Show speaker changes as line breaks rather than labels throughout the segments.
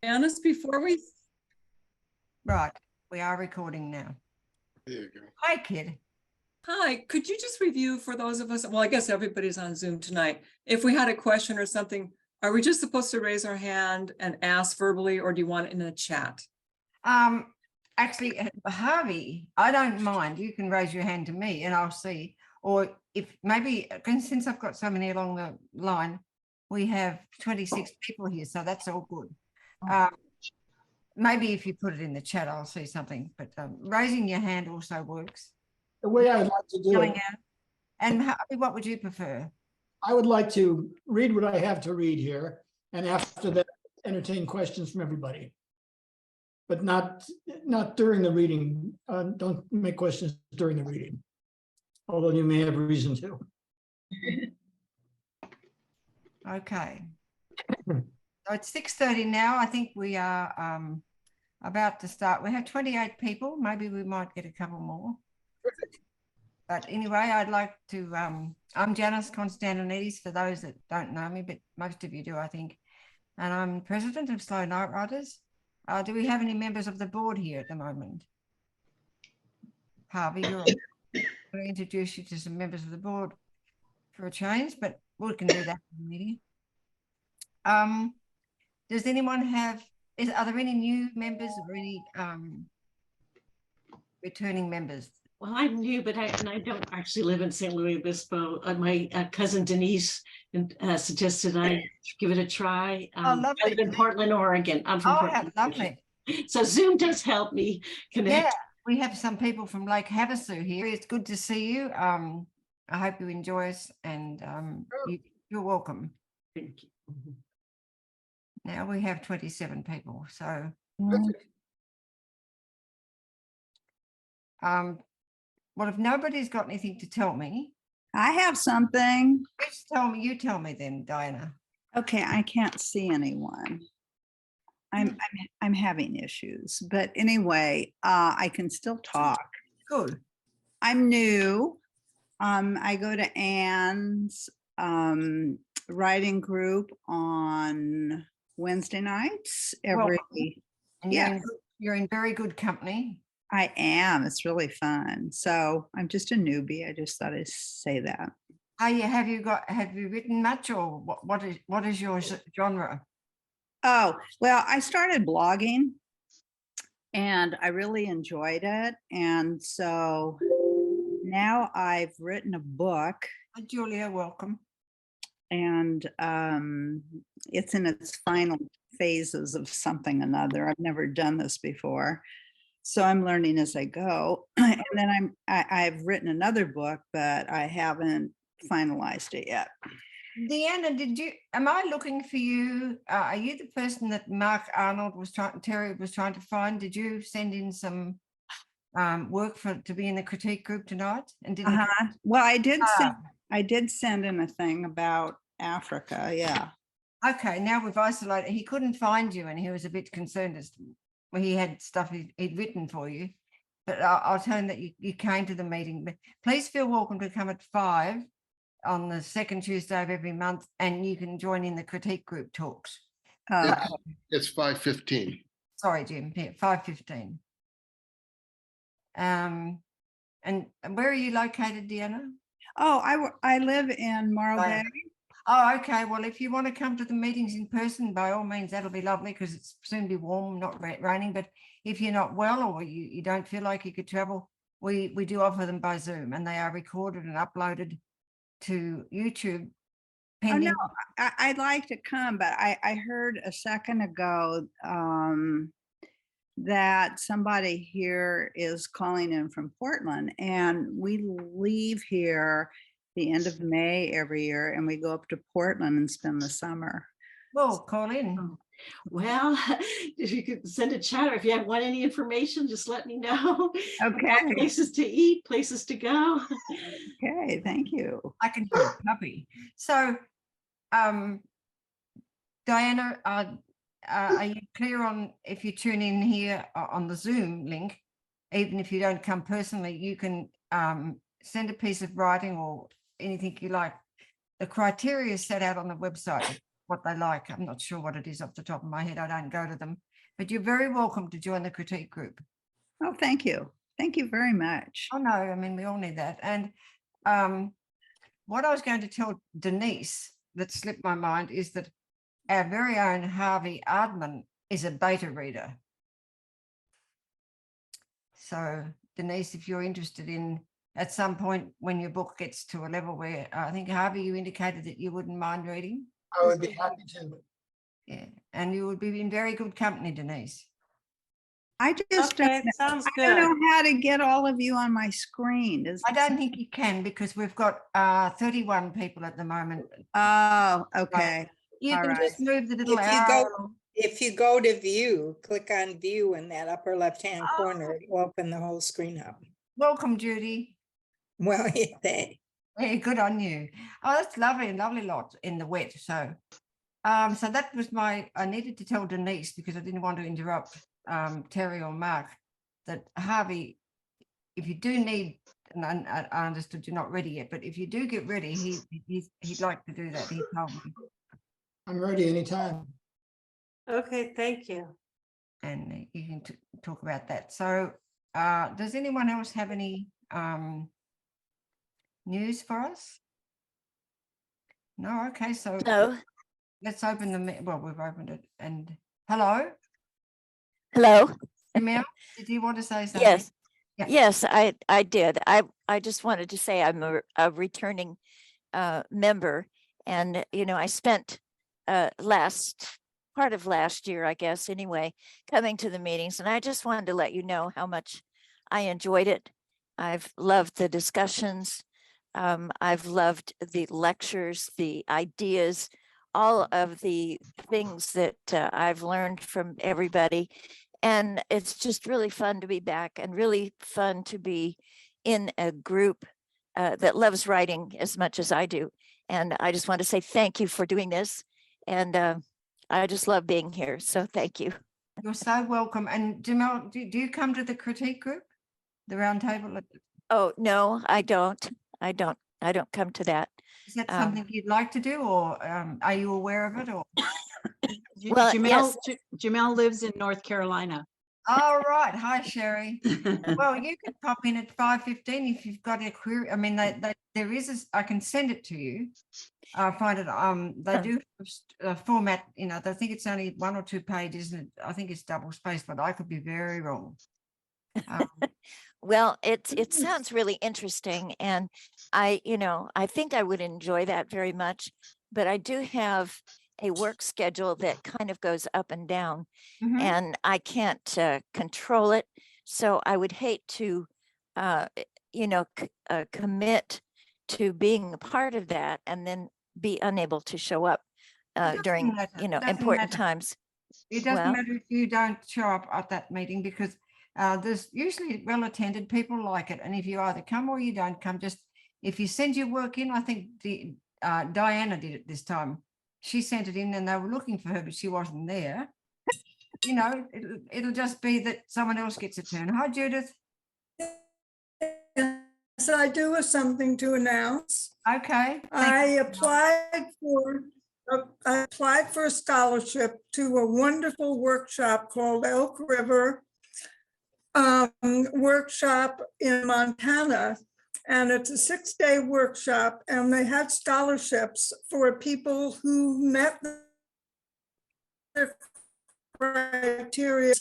Janice, before we,
Right, we are recording now.
There you go.
Hi, kid.
hi, could you just review for those of us, well, I guess everybody's on Zoom tonight. If we had a question or something, are we just supposed to raise our hand and ask verbally, or do you want it in the chat?
Actually, Harvey, I don't mind. You can raise your hand to me and I'll see. Or if maybe, since I've got so many along the line, we have 26 people here, so that's all good. Maybe if you put it in the chat, I'll see something, but raising your hand also works.
The way I'd like to do it,
And Harvey, what would you prefer?
I would like to read what I have to read here, and after that, entertain questions from everybody. But not during the reading. Don't make questions during the reading, although you may have reason to.
Okay. So it's 6:30 now. I think we are about to start. We have 28 people. Maybe we might get a couple more.
Perfect.
But anyway, I'd like to, I'm Janice Constantinides, for those that don't know me, but most of you do, I think. And I'm president of SLO NightWriters. Do we have any members of the board here at the moment? Harvey, I'm going to introduce you to some members of the board for a change, but we can do that in the meeting. Does anyone have, are there any new members or any returning members?
Well, I'm new, but I don't actually live in St. Louis Obispo. My cousin Denise suggested I give it a try.
Lovely.
I live in Portland, Oregon. I'm from Portland.
Lovely.
So Zoom does help me connect.
Yeah, we have some people from Lake Havasu here. It's good to see you. I hope you enjoy us, and you're welcome.
Thank you.
Now we have 27 people. So well, if nobody's got anything to tell me,
I have something.
you tell me then, Diana.
Okay, I can't see anyone. I'm having issues, but anyway, I can still talk.
Good.
I'm new. I go to Anne's writing group on Wednesday nights every.
And
yeah,
you're in very good company.
I am. It's really fun. So I'm just a newbie. I just thought I'd say that.
Have you written much, or what is your genre?
Oh, well, I started blogging and I really enjoyed it. And so now I've written a book.
Hi, Julia, welcome.
And it's in its final phases of something or another. I've never done this before, so I'm learning as I go. And then I've written another book, but I haven't finalized it yet.
Deanna, am I looking for you? Are you the person that Terry was trying to find? Did you send in some work to be in the critique group tonight? And didn't
well, I did send in a thing about Africa. Yeah.
Okay, now we've isolated. He couldn't find you, and he was a bit concerned as well. He had stuff he'd written for you, but I'll tell him that you came to the meeting. But please feel welcome to come at 5 on the second Tuesday of every month, and you can join in the critique group talks.
It's 5:15.
Sorry, Jim. Yeah, 5:15. And where are you located, Deanna?
Oh, I live in Morro Bay.
Oh, okay. Well, if you want to come to the meetings in person, by all means, that'll be lovely, because it's soon be warm, not raining. But if you're not well, or you don't feel like you could travel, we do offer them by Zoom, and they are recorded and uploaded to YouTube.
Oh, no, I'd like to come, but I heard a second ago that somebody here is calling in from Portland, and we leave here the end of May every year, and we go up to Portland and spend the summer.
Well, call in.
Well, if you could send a chat, or if you want any information, just let me know.
Okay.
Places to eat, places to go.
Okay, thank you.
I can hear a puppy. So, Diana, are you clear on, if you tune in here on the Zoom link, even if you don't come personally, you can send a piece of writing or anything you like. The criteria is set out on the website. what they like. I'm not sure what it is off the top of my head. I don't go to them, but you're very welcome to join the critique group.
Oh, thank you. Thank you very much.
Oh, no, I mean, we all need that. And what I was going to tell Denise that slipped my mind is that our very own Harvey Ardman is a beta reader. So Denise, if you're interested in at some point when your book gets to a level where I think Harvey, you indicated that you wouldn't mind reading.
I would be happy to.
Yeah, and you would be in very good company, Denise.
I just
Okay,
don't,
sounds
I don't
good.
know how to get all of you on my screen.
I don't think you can because we've got 31 people at the moment.
Oh, okay.
You
All
can
right.
just move the little
If you
arrow.
go, if you go to view, click on view in that upper left-hand
Oh.
corner, it will open the whole screen up.
Welcome, Judy.
Well, they,
Very good on you. Oh, that's lovely, lovely lot in the wet. So, so that was I needed to tell Denise because I didn't want to interrupt Terry or Mark that Harvey, if you do need, and I understood you're not ready yet, but if you do get ready, he'd like to do that. He told me.
I'm ready anytime.
Okay, thank you.
And you can talk about that. So, does anyone else have any news for us? No. Okay. So
Hello.
let's open well, we've opened it. And hello,
Hello.
Emil, did you want to say something?
Yes.
Yeah.
Yes, I did. I just wanted to say I'm a returning member, and I spent part of last year, I guess, anyway, coming to the meetings, and I just wanted to let you know how much I enjoyed it. I've loved the discussions. I've loved the lectures, the ideas, all of the things that I've learned from everybody. And it's just really fun to be back and really fun to be in a group that loves writing as much as I do. And I just want to say thank you for doing this. And I just love being here. So thank you.
You're so welcome. And Jamel, do you come to the critique group, the round table?
Oh, no, I don't. I don't come to that.
Is that something you'd like to do, or are you aware of it? Or
Well,
Jamel,
yes.
Jamel lives in North Carolina.
oh, right. Hi, Sherry. Well, you can pop in at 5:15 if you've got a query. I mean, there is I can send it to you. I find it. They do format. I think it's only 1 or 2 pages, and I think it's double spaced, but I could be very wrong.
Well, it sounds really interesting, and I think I would enjoy that very much, but I do have a work schedule that kind of goes up and down,
Mhm.
and I can't control it. So I would hate to, commit to being a part of that and then be unable to show up
doesn't
during,
matter. It doesn't
important
matter.
times.
It doesn't
Well-
matter if you don't show up at that meeting because there's usually well attended. People like it, and if you either come or you don't come, just if you send your work in, I think Diana did it this time. She sent it in, and they were looking for her, but she wasn't there. It'll just be that someone else gets a turn. Hi, Judith.
Yes, I do have something to announce.
Okay.
I
you.
applied for a scholarship to a wonderful workshop called Elk River workshop in Montana. And it's a 6-day workshop, and they had scholarships for people who met the criteria.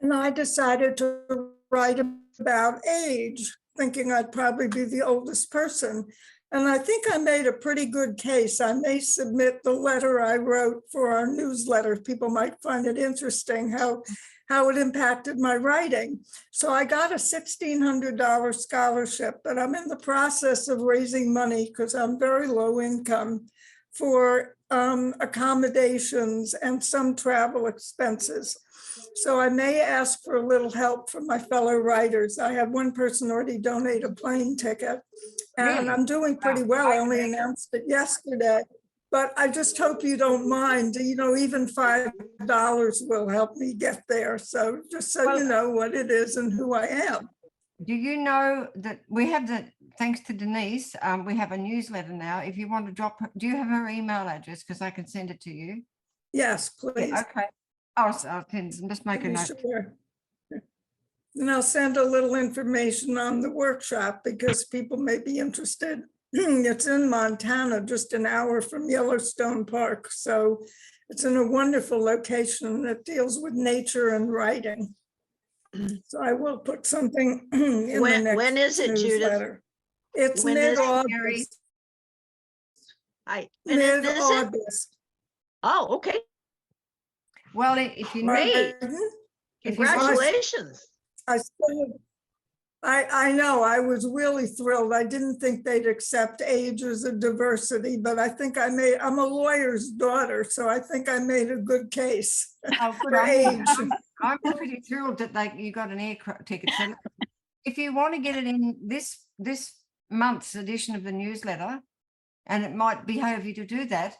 And I decided to write about age, thinking I'd probably be the oldest person. And I think I made a pretty good case. I may submit the letter I wrote for our newsletter. People might find it interesting how it impacted my writing. So I got a $1,600 scholarship, but I'm in the process of raising money because I'm very low income for accommodations and some travel expenses. So I may ask for a little help from my fellow writers. I have one person already donate a plane ticket, and
Really?
I'm doing pretty well. I only announced it yesterday, but I just hope you don't mind. Even $5 will help me get there. So just so you know what it is and who I am.
Do you know that we have the thanks to Denise, we have a newsletter now. If you want to drop, do you have her email address? Because I can send it to you.
Yes, please.
Yeah, okay. I'll just make a
Be
note.
sure. And I'll send a little information on the workshop because people may be interested. It's in Montana, just an hour from Yellowstone Park. So it's in a wonderful location that deals with nature and writing. So I will put something in the
When
next
is it, Judith?
newsletter. It's
When is it,
mid-August.
When is it?
Mid-August.
Oh, okay.
Well, if you
Great.
need, if you want,
Congratulations.
I know, I was really thrilled. I didn't think they'd accept age as a diversity, but I think I'm a lawyer's daughter, so I think I made a good case
oh, good,
for age.
I'm pretty thrilled that you got an air ticket. So if you want to get it in this month's edition of the newsletter, and it might behove you to do that,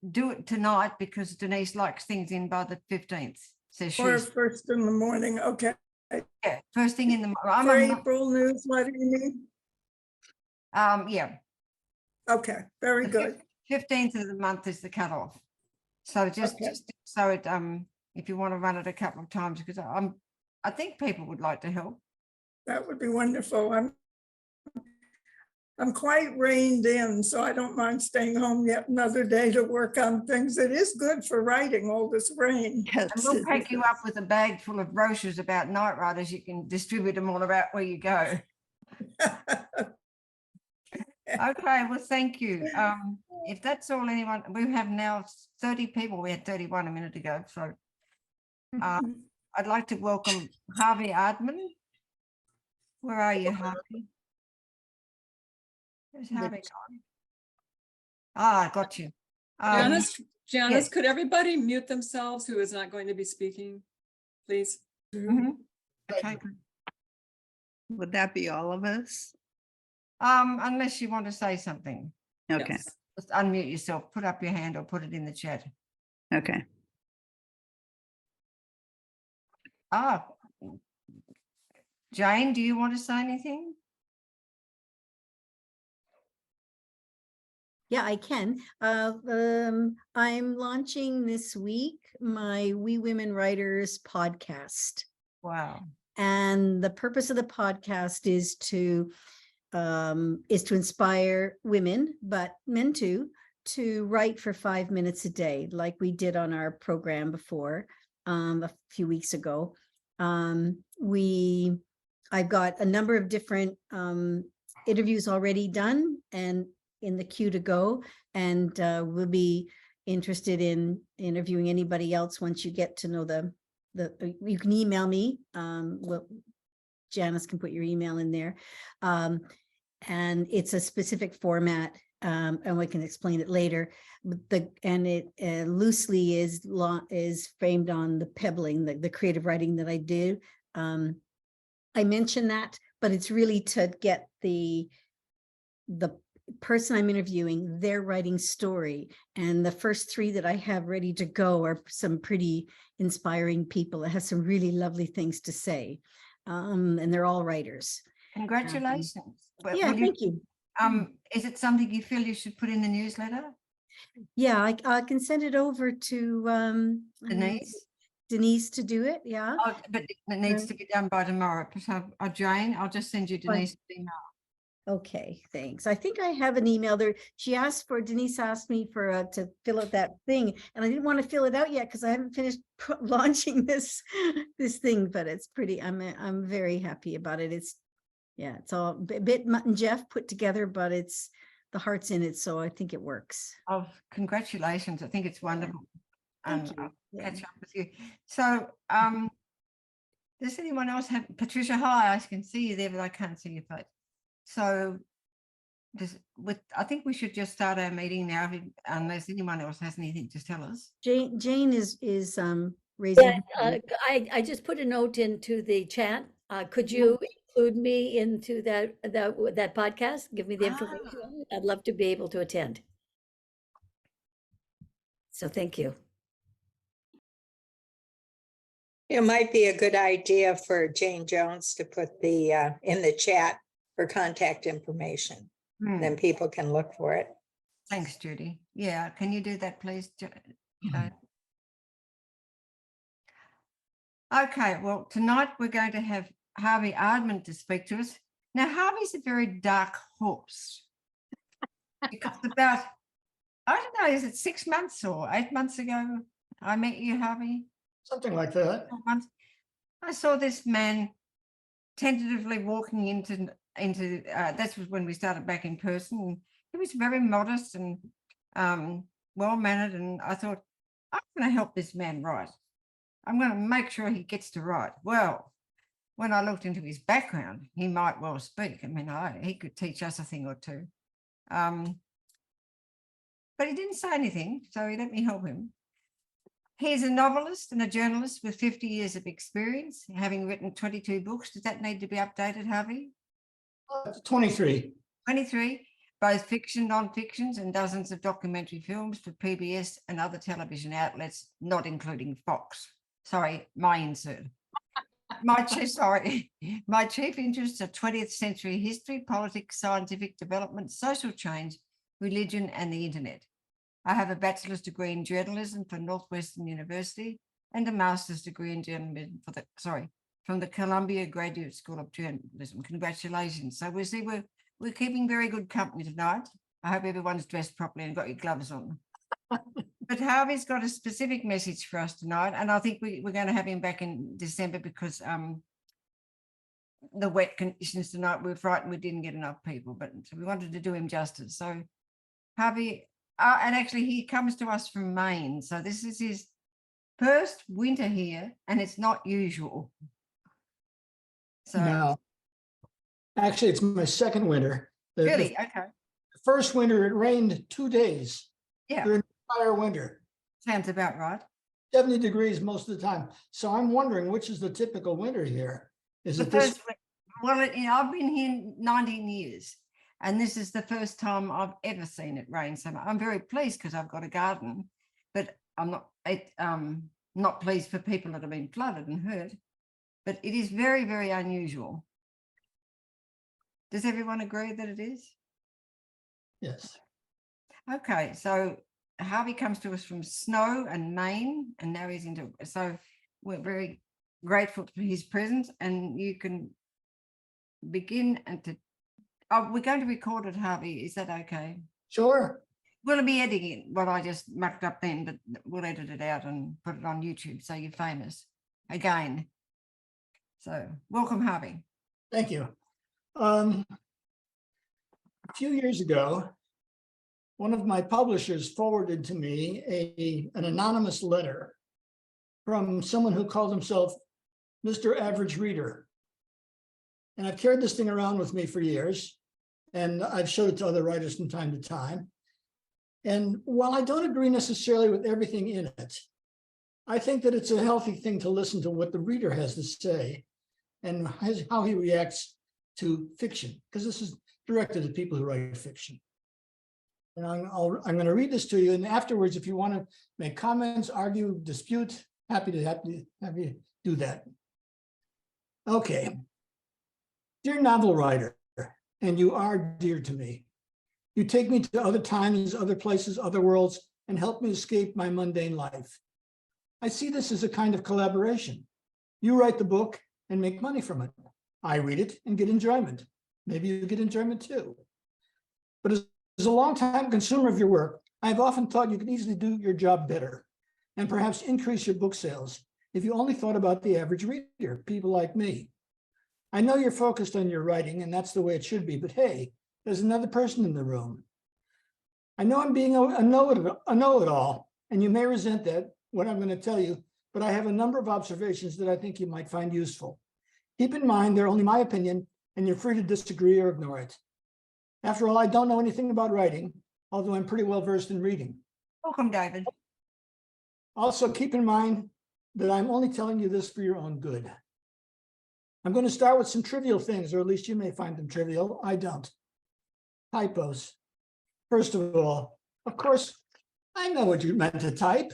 do it tonight because Denise likes things in by the 15th. So
Or
she's
first in the morning, okay.
yeah, first thing in the
For
morning.
April newsletter, you need?
Yeah,
Okay, very
the
good.
15th of the month is the cutoff. So just so it if you want to run it a couple of times, because I think people would like to help.
That would be wonderful. I'm quite reined in, so I don't mind staying home yet another day to work on things. It is good for writing all this rain.
And we'll pick you up with a bag full of brochures about night writers. You can distribute them all about where you go. Okay, well, thank you. If that's all anyone, we have now 30 people. We had 31 a minute ago. So I'd like to welcome Harvey Ardman. Where are you, Harvey? Where's Harvey gone? Ah, I got you.
Janice, could everybody mute themselves who is not going to be speaking, please?
Okay.
Would that be all of us?
Unless you want to say something.
Okay,
Yes.
Just unmute yourself, put up your hand or put it in the chat.
okay.
Jane, do you want to say anything?
Yeah, I can. I'm launching this week my We Women Writers podcast.
Wow.
And the purpose of the podcast is to inspire women, but men too, to write for 5 minutes a day, like we did on our program before a few weeks ago. I've got a number of different interviews already done and in the queue to go, and we'll be interested in interviewing anybody else once you get to know you can email me. Janice can put your email in there. And it's a specific format, and we can explain it later. It loosely is framed on the pebbling, the creative writing that I do. I mentioned that, but it's really to get the person I'm interviewing, their writing story. And the first 3 that I have ready to go are some pretty inspiring people that have some really lovely things to say. And they're all writers.
Congratulations.
Yeah, thank you.
Is it something you feel you should put in the newsletter?
Yeah, I can send it over to Denise to do it. Yeah.
Oh, but it needs to be done by tomorrow. So, Jane, I'll just send you Denise's email.
Okay, thanks. I think I have an email there. Denise asked me to fill out that thing, and I didn't want to fill it out yet because I haven't finished launching this thing, but it's pretty, I'm very happy about it. It's all a bit Mutt and Jeff put together, but the heart's in it, so I think it works.
Oh, congratulations. I think it's wonderful.
Thank
And
you.
I'll catch up with you. So, does anyone else have, Patricia, hi, I can see you there, but I can't see your face. So I think we should just start our meeting now, unless anyone else has anything to tell us.
Jane is raising.
Yeah, I just put a note into the chat. Could you include me into that podcast? Give me the information. I'd love to be able to attend. So thank you.
It might be a good idea for Jane Jones to put in the chat for contact information.
Hmm.
Then people can look for it.
Thanks, Judy. Yeah, can you do that, please? Jo- Okay, well, tonight we're going to have Harvey Ardman to speak to us. Now, Harvey's a very dark horse. Because about, I don't know, is it 6 months or 8 months ago I met you, Harvey?
Something like that.
4 months. I saw this man tentatively walking into that was when we started back in person. And he was very modest and well-mannered, and I thought, I'm going to help this man write. I'm going to make sure he gets to write. Well, when I looked into his background, he might well speak. I mean, he could teach us a thing or two. But he didn't say anything, so he let me help him. He's a novelist and a journalist with 50 years of experience, having written 22 books. Does that need to be updated, Harvey?
23.
23, both fiction, non-fictions, and dozens of documentary films for PBS and other television outlets, not including Fox. Sorry, my insert. My chief interests are 20th century history, politics, scientific development, social change, religion, and the internet. I have a bachelor's degree in journalism from Northwestern University and a master's degree in journalism from the Columbia Graduate School of Journalism. Congratulations. So we see we're keeping very good company tonight. I hope everyone's dressed properly and got your gloves on. But Harvey's got a specific message for us tonight, and I think we're going to have him back in December because the wet conditions tonight, we're frightened we didn't get enough people, but we wanted to do him justice. So Harvey, and actually he comes to us from Maine, so this is his first winter here, and it's not usual. So
No. Actually, it's my second winter.
Really? Okay.
The first winter, it rained 2 days.
Yeah.
During the entire winter.
Sounds about right.
70 degrees most of the time. So I'm wondering which is the typical winter here. Is it this?
Well, I've been here 19 years, and this is the first time I've ever seen it rain so much. I'm very pleased because I've got a garden, but I'm not pleased for people that have been flooded and hurt. But it is very, very unusual. Does everyone agree that it is?
Yes.
Okay, so Harvey comes to us from Snow and Maine, and now he's into, so we're very grateful for his presence, and you can begin and we're going to record it, Harvey. Is that okay?
Sure.
We'll be editing what I just mucked up then, but we'll edit it out and put it on YouTube so you're famous again. So welcome, Harvey.
Thank you. A few years ago, one of my publishers forwarded to me an anonymous letter from someone who called himself Mr. Average Reader. And I've carried this thing around with me for years, and I've showed it to other writers from time to time. And while I don't agree necessarily with everything in it, I think that it's a healthy thing to listen to what the reader has to say and how he reacts to fiction, because this is directed at people who write fiction. And I'm going to read this to you, and afterwards, if you want to make comments, argue, dispute, happy to have you do that. Okay. Dear novel writer, and you are dear to me. You take me to other times, other places, other worlds, and help me escape my mundane life. I see this as a kind of collaboration. You write the book and make money from it. I read it and get enjoyment. Maybe you get enjoyment too. But as a long-time consumer of your work, I've often thought you could easily do your job better and perhaps increase your book sales if you only thought about the average reader, people like me. I know you're focused on your writing, and that's the way it should be, but hey, there's another person in the room. I know I'm being a know-it-all, and you may resent that, what I'm going to tell you, but I have a number of observations that I think you might find useful. Keep in mind, they're only my opinion, and you're free to disagree or ignore it. After all, I don't know anything about writing, although I'm pretty well versed in reading.
Welcome, David.
Also, keep in mind that I'm only telling you this for your own good. I'm going to start with some trivial things, or at least you may find them trivial. I don't. Typos. First of all, of course, I know what you meant to type.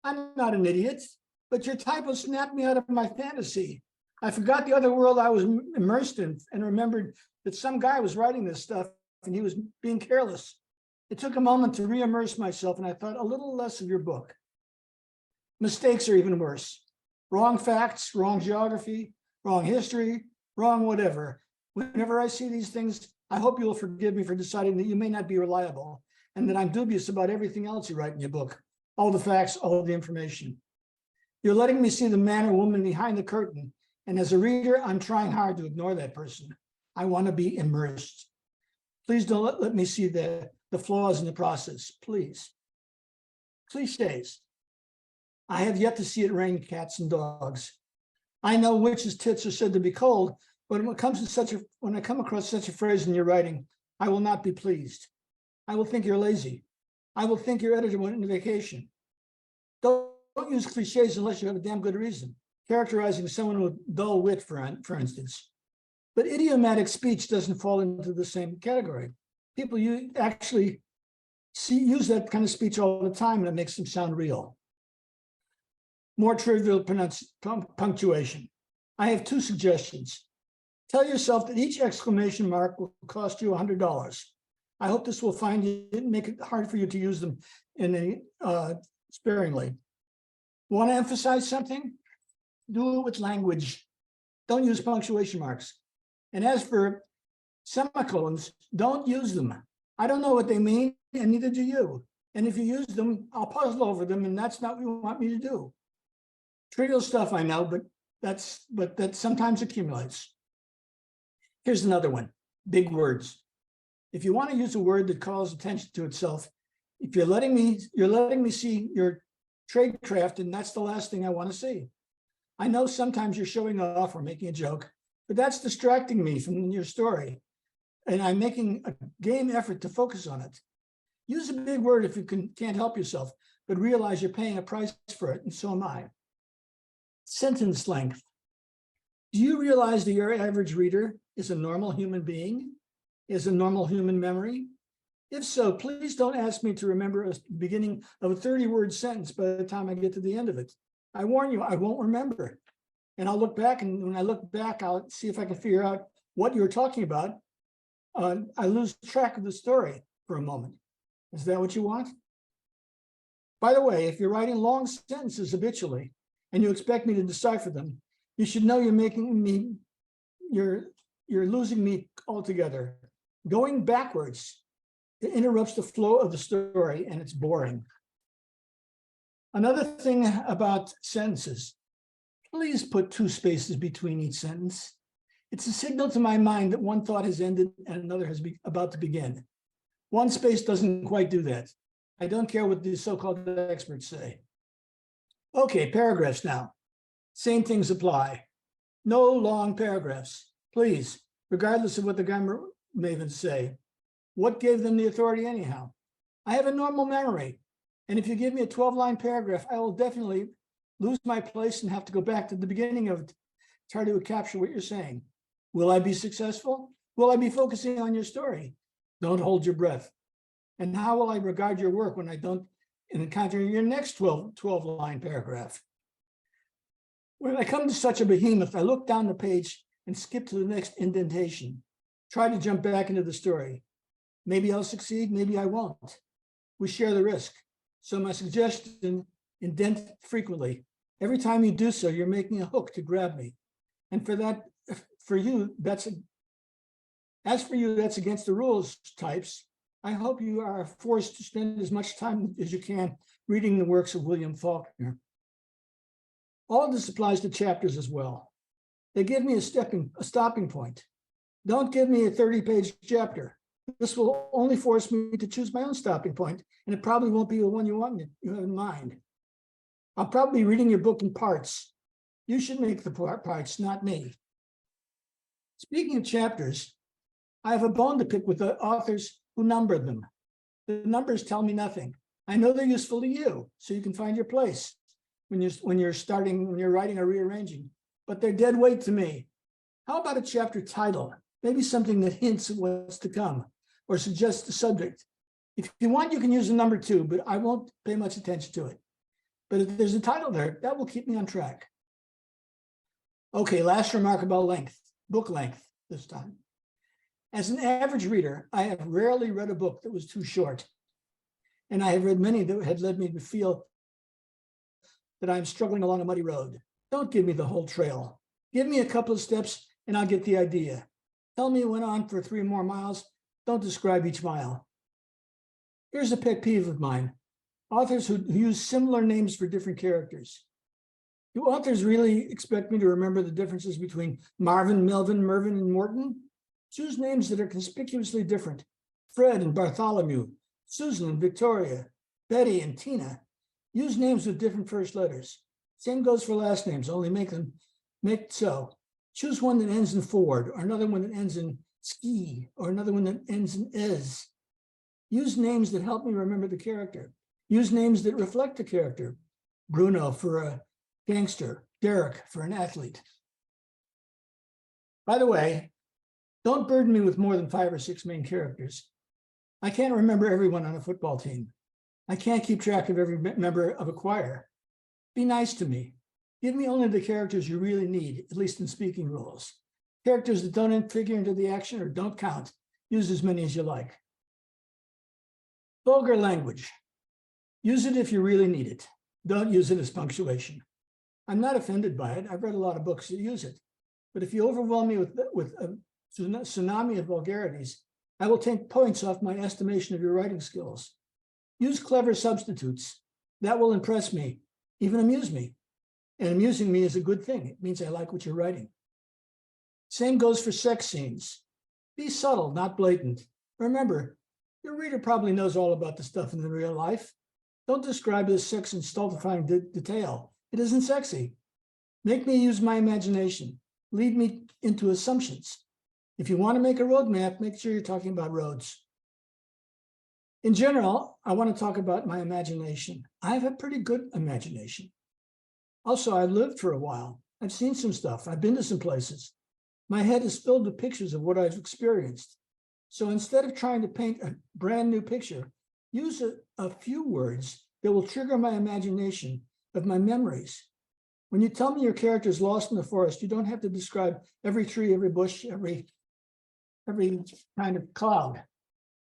I'm not an idiot, but your typo snapped me out of my fantasy. I forgot the other world I was immersed in and remembered that some guy was writing this stuff and he was being careless. It took a moment to re-immerse myself and I thought a little less of your book. Mistakes are even worse. Wrong facts, wrong geography, wrong history, wrong whatever. Whenever I see these things, I hope you'll forgive me for deciding that you may not be reliable and that I'm dubious about everything else you write in your book. All the facts, all the information. You're letting me see the man or woman behind the curtain. And as a reader, I'm trying hard to ignore that person. I want to be immersed. Please don't let me see the flaws in the process, please. Cliches. I have yet to see it rain cats and dogs. I know witches' tits are said to be cold, but when I come across such a phrase in your writing, I will not be pleased. I will think you're lazy. I will think your editor went on vacation. Don't use cliches unless you have a damn good reason, characterizing someone with dull wit, for instance. But idiomatic speech doesn't fall into the same category. People use that kind of speech all the time, and it makes them sound real. More trivial punctuation. I have two suggestions. Tell yourself that each exclamation mark will cost you $100. I hope this will make it hard for you to use them sparingly. Want to emphasize something? Do it with language. Don't use punctuation marks. And as for semicolons, don't use them. I don't know what they mean, and neither do you. And if you use them, I'll puzzle over them, and that's not what you want me to do. Trivial stuff, I know, but that sometimes accumulates. Here's another one, big words. If you want to use a word that calls attention to itself, if you're letting me see your tradecraft, and that's the last thing I want to see. I know sometimes you're showing off or making a joke, but that's distracting me from your story. And I'm making a game effort to focus on it. Use a big word if you can't help yourself, but realize you're paying a price for it, and so am I. Sentence length. Do you realize that your average reader is a normal human being? Is a normal human memory? If so, please don't ask me to remember the beginning of a 30-word sentence by the time I get to the end of it. I warn you, I won't remember it. And I'll look back, and when I look back, I'll see if I can figure out what you were talking about. I lose track of the story for a moment. Is that what you want? By the way, if you're writing long sentences habitually and you expect me to decipher them, you should know you're losing me altogether. Going backwards, it interrupts the flow of the story and it's boring. Another thing about sentences, please put 2 spaces between each sentence. It's a signal to my mind that one thought has ended and another has about to begin. 1 space doesn't quite do that. I don't care what the so-called experts say. Okay, paragraphs now. Same things apply. No long paragraphs, please, regardless of what the grammar mavens say. What gave them the authority anyhow? I have a normal memory, and if you give me a 12-line paragraph, I will definitely lose my place and have to go back to the beginning of it, try to capture what you're saying. Will I be successful? Will I be focusing on your story? Don't hold your breath. And how will I regard your work when I don't encounter your next 12-line paragraph? When I come to such a behemoth, I look down the page and skip to the next indentation. Try to jump back into the story. Maybe I'll succeed, maybe I won't. We share the risk. So my suggestion, indent frequently. Every time you do so, you're making a hook to grab me. And for you, that's against the rules types. I hope you are forced to spend as much time as you can reading the works of William Faulkner. All of this applies to chapters as well. They give me a stopping point. Don't give me a 30-page chapter. This will only force me to choose my own stopping point, and it probably won't be the one you have in mind. I'll probably be reading your book in parts. You should make the parts, not me. Speaking of chapters, I have a bone to pick with the authors who numbered them. The numbers tell me nothing. I know they're useful to you, so you can find your place when you're writing or rearranging, but they're dead weight to me. How about a chapter title? Maybe something that hints at what's to come or suggests the subject. If you want, you can use the number 2, but I won't pay much attention to it. But if there's a title there, that will keep me on track. Okay, last remark about length, book length this time. As an average reader, I have rarely read a book that was too short. And I have read many that had led me to feel that I'm struggling along a muddy road. Don't give me the whole trail. Give me a couple of steps and I'll get the idea. Tell me it went on for 3 more miles. Don't describe each mile. Here's a pet peeve of mine. Authors who use similar names for different characters. Do authors really expect me to remember the differences between Marvin, Melvin, Mervyn, and Morton? Choose names that are conspicuously different. Fred and Bartholomew, Susan and Victoria, Betty and Tina. Use names with different first letters. Same goes for last names, only make so. Choose one that ends in Ford, or another one that ends in ski, or another one that ends in is. Use names that help me remember the character. Use names that reflect the character. Bruno for a gangster, Derek for an athlete. By the way, don't burden me with more than 5 or 6 main characters. I can't remember everyone on a football team. I can't keep track of every member of a choir. Be nice to me. Give me only the characters you really need, at least in speaking roles. Characters that don't figure into the action or don't count. Use as many as you like. Vulgar language. Use it if you really need it. Don't use it as punctuation. I'm not offended by it. I've read a lot of books that use it. But if you overwhelm me with a tsunami of vulgarities, I will take points off my estimation of your writing skills. Use clever substitutes. That will impress me, even amuse me. And amusing me is a good thing. It means I like what you're writing. Same goes for sex scenes. Be subtle, not blatant. Remember, your reader probably knows all about the stuff in the real life. Don't describe this sex in stultifying detail. It isn't sexy. Make me use my imagination. Lead me into assumptions. If you want to make a roadmap, make sure you're talking about roads. In general, I want to talk about my imagination. I have a pretty good imagination. Also, I've lived for a while. I've seen some stuff. I've been to some places. My head is filled with pictures of what I've experienced. So instead of trying to paint a brand new picture, use a few words that will trigger my imagination of my memories. When you tell me your character is lost in the forest, you don't have to describe every tree, every bush, every kind of cloud.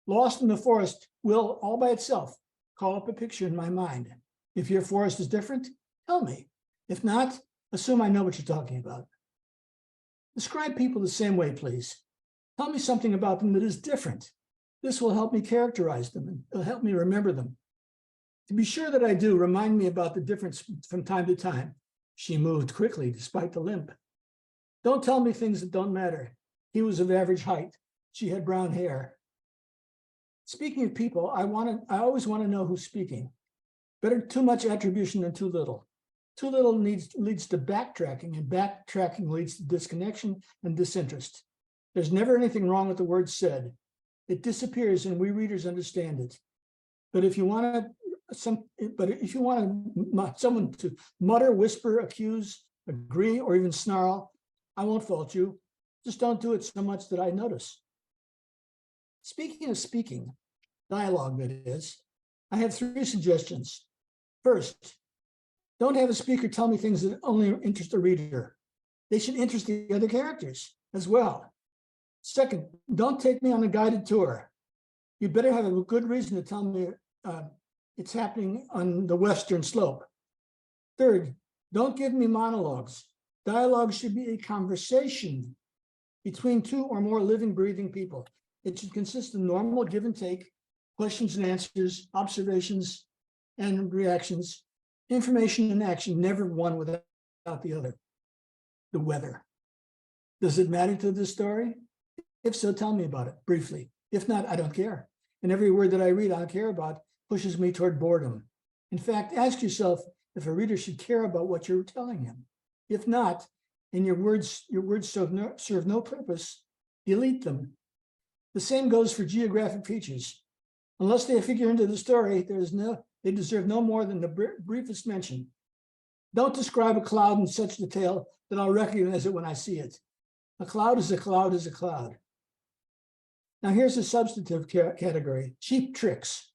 Lost in the forest will, all by itself, call up a picture in my mind. If your forest is different, tell me. If not, assume I know what you're talking about. Describe people the same way, please. Tell me something about them that is different. This will help me characterize them and it'll help me remember them. To be sure that I do, remind me about the difference from time to time. She moved quickly despite the limp. Don't tell me things that don't matter. He was of average height. She had brown hair. Speaking of people, I always want to know who's speaking. Better too much attribution than too little. Too little leads to backtracking, and backtracking leads to disconnection and disinterest. There's never anything wrong with the word said. It disappears and we readers understand it. But if you want someone to mutter, whisper, accuse, agree, or even snarl, I won't fault you. Just don't do it so much that I notice. Speaking of speaking, dialogue that is, I have 3 suggestions. First, don't have a speaker tell me things that only interest a reader. They should interest the other characters as well. Second, don't take me on a guided tour. You better have a good reason to tell me it's happening on the western slope. Third, don't give me monologues. Dialogue should be a conversation between 2 or more living, breathing people. It should consist of normal give and take, questions and answers, observations and reactions, information and action, never one without the other. The weather. Does it matter to the story? If so, tell me about it briefly. If not, I don't care. And every word that I read, I care about, pushes me toward boredom. In fact, ask yourself if a reader should care about what you're telling him. If not, and your words serve no purpose, delete them. The same goes for geographic features. Unless they figure into the story, they deserve no more than the briefest mention. Don't describe a cloud in such detail that I'll recognize it when I see it. A cloud is a cloud is a cloud. Now here's a substantive category, cheap tricks.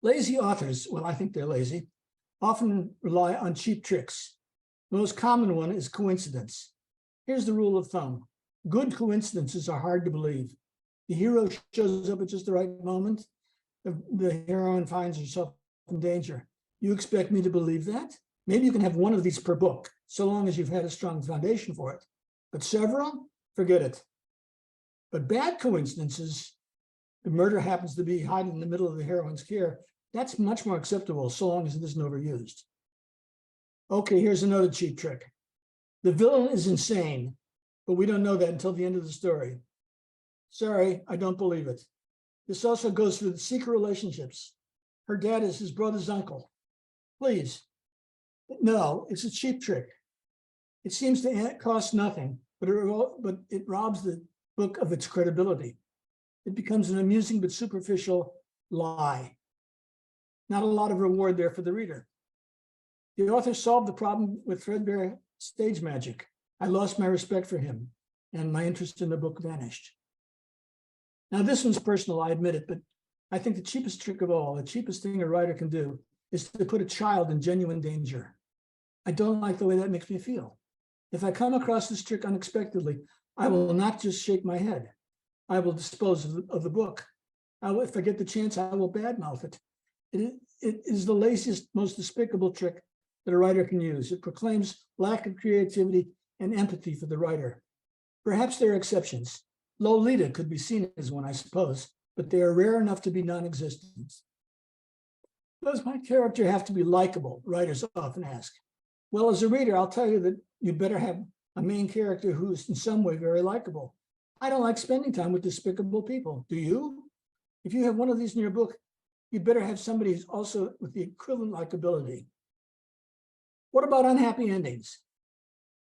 Lazy authors, well, I think they're lazy, often rely on cheap tricks. The most common one is coincidence. Here's the rule of thumb. Good coincidences are hard to believe. The hero shows up at just the right moment. The heroine finds herself in danger. You expect me to believe that? Maybe you can have one of these per book, so long as you've had a strong foundation for it. But several? Forget it. But bad coincidences, the murder happens to be hiding in the middle of the heroine's care, that's much more acceptable, so long as it isn't overused. Okay, here's another cheap trick. The villain is insane, but we don't know that until the end of the story. Sorry, I don't believe it. This also goes for the secret relationships. Her dad is his brother's uncle. Please. No, it's a cheap trick. It seems to cost nothing, but it robs the book of its credibility. It becomes an amusing but superficial lie. Not a lot of reward there for the reader. The author solved the problem with threadbare stage magic. I lost my respect for him, and my interest in the book vanished. Now, this one's personal, I admit it, but I think the cheapest trick of all, the cheapest thing a writer can do, is to put a child in genuine danger. I don't like the way that makes me feel. If I come across this trick unexpectedly, I will not just shake my head. I will dispose of the book. If I get the chance, I will badmouth it. It is the laziest, most despicable trick that a writer can use. It proclaims lack of creativity and empathy for the writer. Perhaps there are exceptions. Lolita could be seen as one, I suppose, but they are rare enough to be non-existent. Does my character have to be likable? Writers often ask. Well, as a reader, I'll tell you that you'd better have a main character who is in some way very likable. I don't like spending time with despicable people. Do you? If you have one of these in your book, you'd better have somebody who's also with the equivalent likability. What about unhappy endings?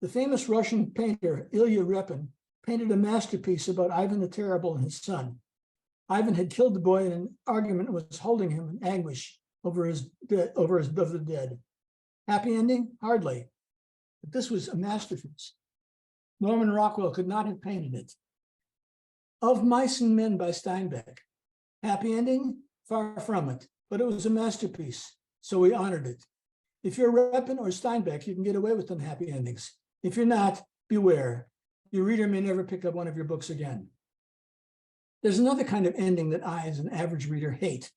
The famous Russian painter Ilya Repin painted a masterpiece about Ivan the Terrible and his son. Ivan had killed the boy in an argument and was holding him in anguish over the dead. Happy ending? Hardly. But this was a masterpiece. Norman Rockwell could not have painted it. Of Mice and Men by Steinbeck. Happy ending? Far from it, but it was a masterpiece, so we honored it. If you're Repin or Steinbeck, you can get away with unhappy endings. If you're not, beware. Your reader may never pick up one of your books again. There's another kind of ending that I, as an average reader, hate.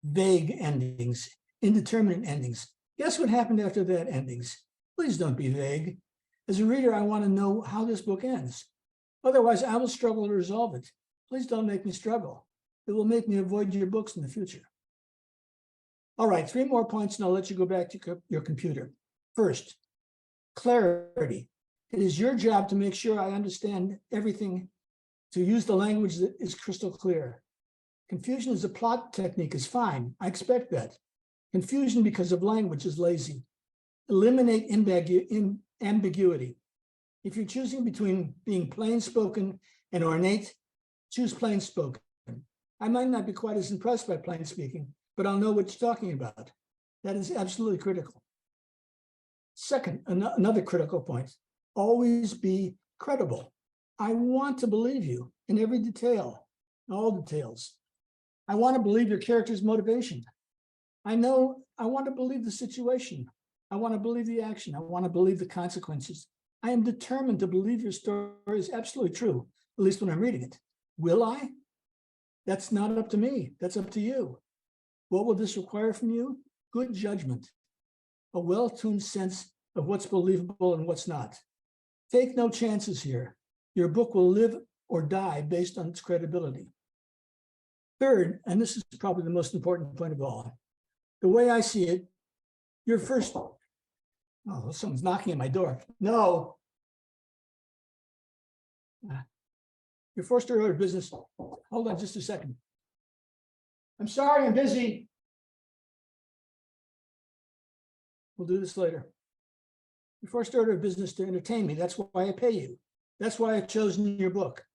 Vague endings, indeterminate endings. Guess what happened after that endings? Please don't be vague. As a reader, I want to know how this book ends. Otherwise, I will struggle to resolve it. Please don't make me struggle. It will make me avoid your books in the future. All right, 3 more points and I'll let you go back to your computer. First, clarity. It is your job to make sure I understand everything, to use the language that is crystal clear. Confusion as a plot technique is fine. I expect that. Confusion because of language is lazy. Eliminate ambiguity. If you're choosing between being plain spoken and ornate, choose plain spoken. I might not be quite as impressed by plain speaking, but I'll know what you're talking about. That is absolutely critical. Second, another critical point, always be credible. I want to believe you in every detail, all details. I want to believe your character's motivation. I want to believe the situation. I want to believe the action. I want to believe the consequences. I am determined to believe your story is absolutely true, at least when I'm reading it. Will I? That's not up to me. That's up to you. What will this require from you? Good judgment, a well-tuned sense of what's believable and what's not. Take no chances here. Your book will live or die based on its credibility. Third, and this is probably the most important point of all, the way I see it, your first, oh, someone's knocking at my door. No. Your first order of business, hold on just a second. I'm sorry, I'm busy. We'll do this later. Your first order of business to entertain me. That's why I pay you. That's why I've chosen your book.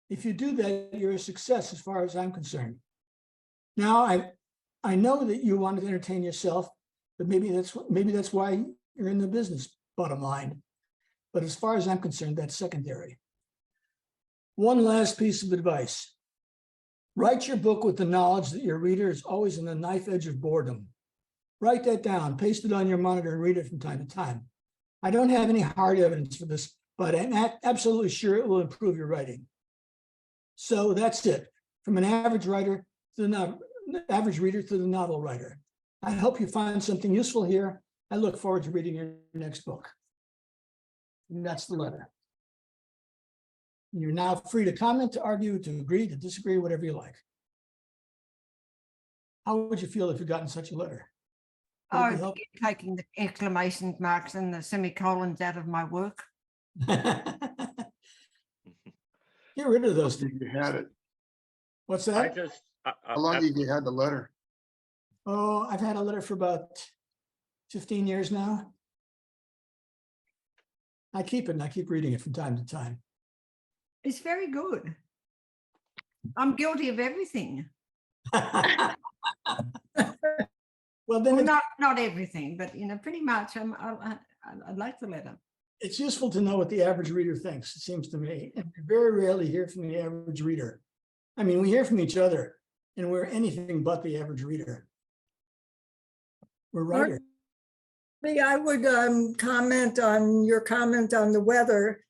If you do that, you're a success as far as I'm concerned. Now, I know that you want to entertain yourself, but maybe that's why you're in the business, bottom line. But as far as I'm concerned, that's secondary. One last piece of advice. Write your book with the knowledge that your reader is always on the knife edge of boredom. Write that down, paste it on your monitor, and read it from time to time. I don't have any hard evidence for this, but I'm absolutely sure it will improve your writing. So that's it. From an average writer to the average reader to the novel writer. I hope you find something useful here. I look forward to reading your next book. And that's the letter. You're now free to comment, to argue, to agree, to disagree, whatever you like. How would you feel if you gotten such a letter? Would it be
Oh,
helpful?
taking the exclamation marks and the semicolons out of my work.
Get rid of those things.
You had it.
What's
I
that?
just,
How long have you had the letter?
Oh, I've had a letter for about 15 years now. I keep it and I keep reading it from time to time.
It's very good. I'm guilty of everything.
Well, then
Well, not everything, but pretty much. I like the letter.
it's useful to know what the average reader thinks, it seems to me. And we very rarely hear from the average reader. I mean, we hear from each other and we're anything but the average reader. We're writers.
I would comment on your comment on the weather.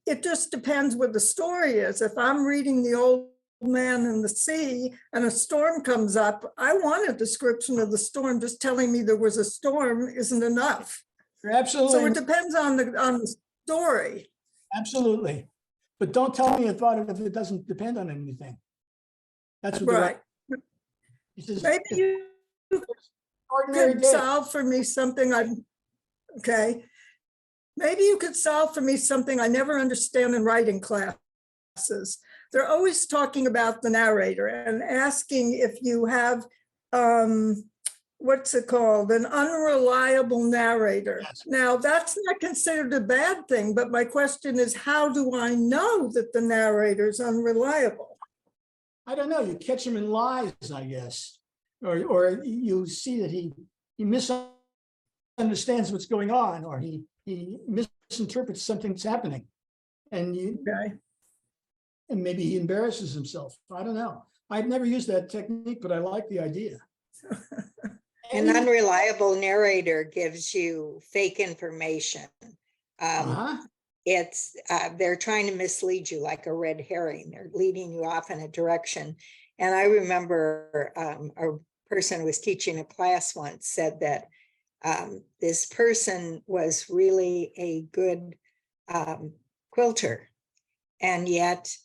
It just depends what the story is. If I'm reading The Old Man and the Sea and a storm comes up, I want a description of the storm. Just telling me there was a storm isn't enough.
You're absolutely.
So it depends on the story.
Absolutely. But don't tell me about it if it doesn't depend on anything. That's what
Right.
He says,
Maybe you
ordinary
could
day.
solve for me something okay. Maybe you could solve for me something I never understand in writing classes. They're always talking about the narrator and asking if you have, what's it called? An unreliable narrator.
Yes.
Now, that's not considered a bad thing, but my question is, how do I know that the narrator is unreliable?
I don't know. You catch him in lies, I guess. Or you see that he misunderstands what's going on, or he misinterprets something that's happening. And and maybe he embarrasses himself. I don't know. I've never used that technique, but I like the idea.
An unreliable narrator gives you fake information. They're trying to mislead you like a red herring. They're leading you off in a direction. And I remember a person who was teaching a class once said that this person was really a good quilter, and yet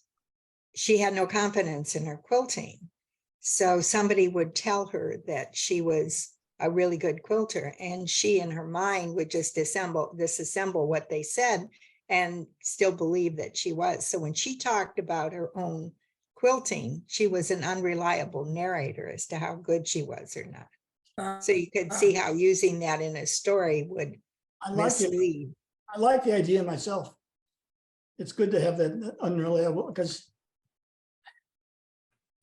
she had no confidence in her quilting. So somebody would tell her that she was a really good quilter, and she in her mind would just disassemble what they said and still believe that she was. So when she talked about her own quilting, she was an unreliable narrator as to how good she was or not. So you could see how using that in a story would mislead.
I like the idea myself. It's good to have that unreliable, because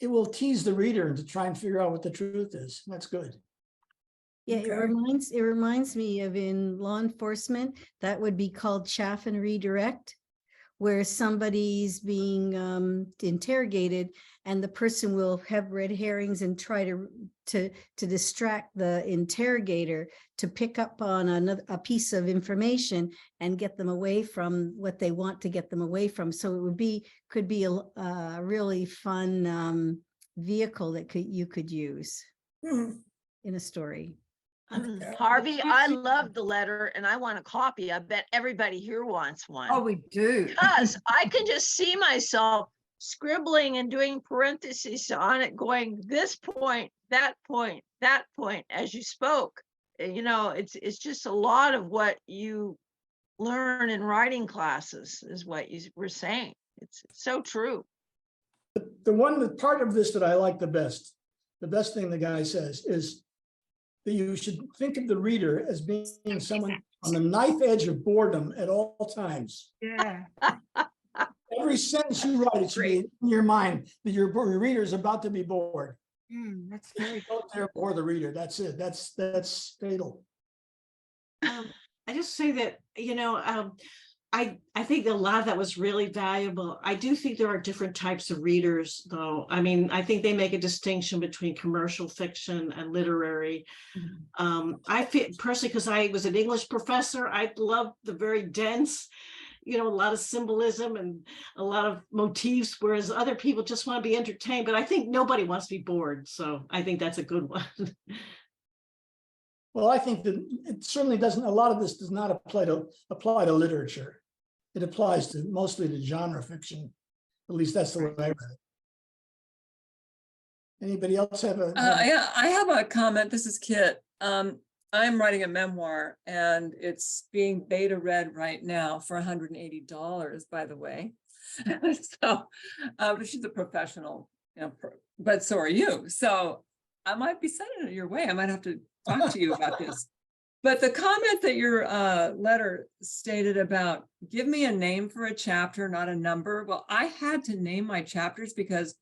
it will tease the reader to try and figure out what the truth is. That's good.
Yeah, it reminds me of in law enforcement, that would be called chaff and redirect, where somebody's being interrogated and the person will have red herrings and try to distract the interrogator to pick up on a piece of information and get them away from what they want to get them away from. So it could be a really fun vehicle that you could use in a story.
Harvey, I love the letter and I want a copy. I bet everybody here wants one.
Oh, we do.
Because I can just see myself scribbling and doing parentheses on it, going this point, that point, that point, as you spoke. It's just a lot of what you learn in writing classes is what you were saying. It's so true.
The part of this that I like the best thing the guy says is that you should think of the reader as being someone on the knife edge of boredom at all times.
Yeah.
Every sentence you write, it should be in your mind that your reader is about to be bored.
That's very
Don't dare bore the reader. That's it. That's fatal.
I just say that, I think a lot of that was really valuable. I do think there are different types of readers, though. I mean, I think they make a distinction between commercial fiction and literary. I feel personally, because I was an English professor, I love the very dense, a lot of symbolism and a lot of motifs, whereas other people just want to be entertained. But I think nobody wants to be bored. So I think that's a good one.
Well, I think that it certainly doesn't, a lot of this does not apply to literature. It applies to mostly to genre fiction. At least that's the way I read it. Anybody else have a?
Yeah, I have a comment. This is Kit. I'm writing a memoir and it's being beta read right now for $180, by the way. So, but she's a professional, but so are you. So I might be sending it your way. I might have to talk to you about this. But the comment that your letter stated about give me a name for a chapter, not a number. Well, I had to name my chapters because